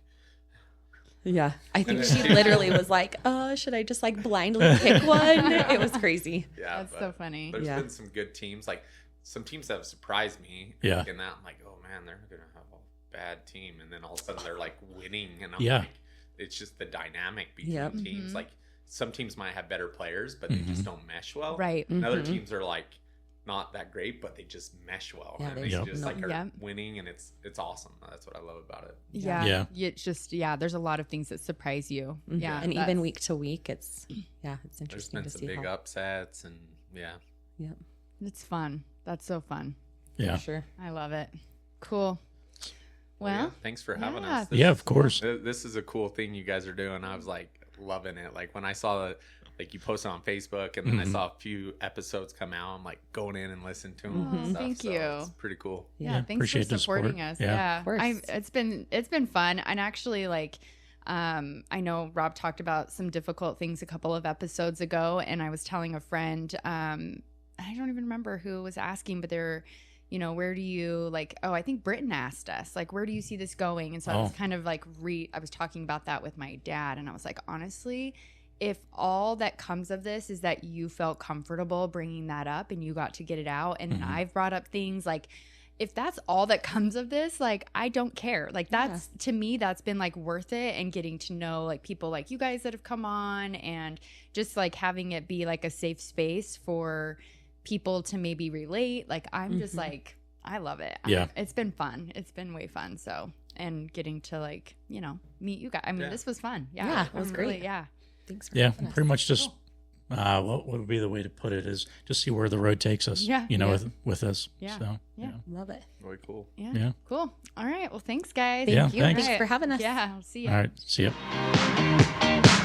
yeah. I think And she then- literally was like, should I just like blindly pick one? It was crazy. yeah. That's but so funny. There's Yeah. been some good teams. Like some teams that have surprised me. Yeah. In that, I'm like, oh man, they're gonna have a bad team, and then all of a sudden they're like winning, and I'm Yeah. like, it's just the dynamic between Yep. teams. Like some teams might have better players, but they just don't mesh well. Right. And other teams are like not that great, but they just mesh well, Yeah, and they they Yep. just like are Yep. winning, and it's awesome. That's what I love about it. Yeah. It's just, there's a lot of things that surprise you. Yeah. And even that's- week to week, it's it's There's interesting been to some see big how. upsets, and yeah. Yeah, It's fun. That's so fun. Yeah. for sure. I love it. Cool. Well, yeah, thanks for having yeah. us. Yeah, of course. This is a cool thing you guys are doing. I was like loving it. Like when I saw like you posted on Facebook, and then I saw a few episodes come out, I'm like going in and listening to them. and stuff, thank so you. It's pretty cool. yeah, Yeah, thanks for appreciate the support. supporting us. Yeah. Yeah, Of course. it's been fun, and actually, like, I know Rob talked about some difficult things a couple of episodes ago, and I was telling a friend, I don't even remember who was asking, but they're, you know, where do you like, oh, I think Britton asked us, like, where do you see this going? And so I was kind of like, I was talking about that with my dad, and I was like, honestly, if all that comes of this is that you felt comfortable bringing that up and you got to get it out, and then I've brought up things like, if that's all that comes of this, like, I don't care. Like, that's, to me, that's been like worth it. And getting to know like people like you guys that have come on, and just like having it be like a safe space for people to maybe relate. Like, I'm just like, I love it. Yeah. It's been fun. It's been way fun. So, and getting to like, you know, meet you guys. I mean, this was fun. Yeah, it was great. Really, yeah. Thanks for Yeah, pretty much just what would be the way to put it is just see where the road takes us. Yeah, you know, with us. Yeah. So, Yeah. Love it. Very cool. Yeah. Yeah. Cool. All right. Well, thanks, guys. Thank you. thanks. Thanks for having us. Yeah. I'll see you. All right. See ya.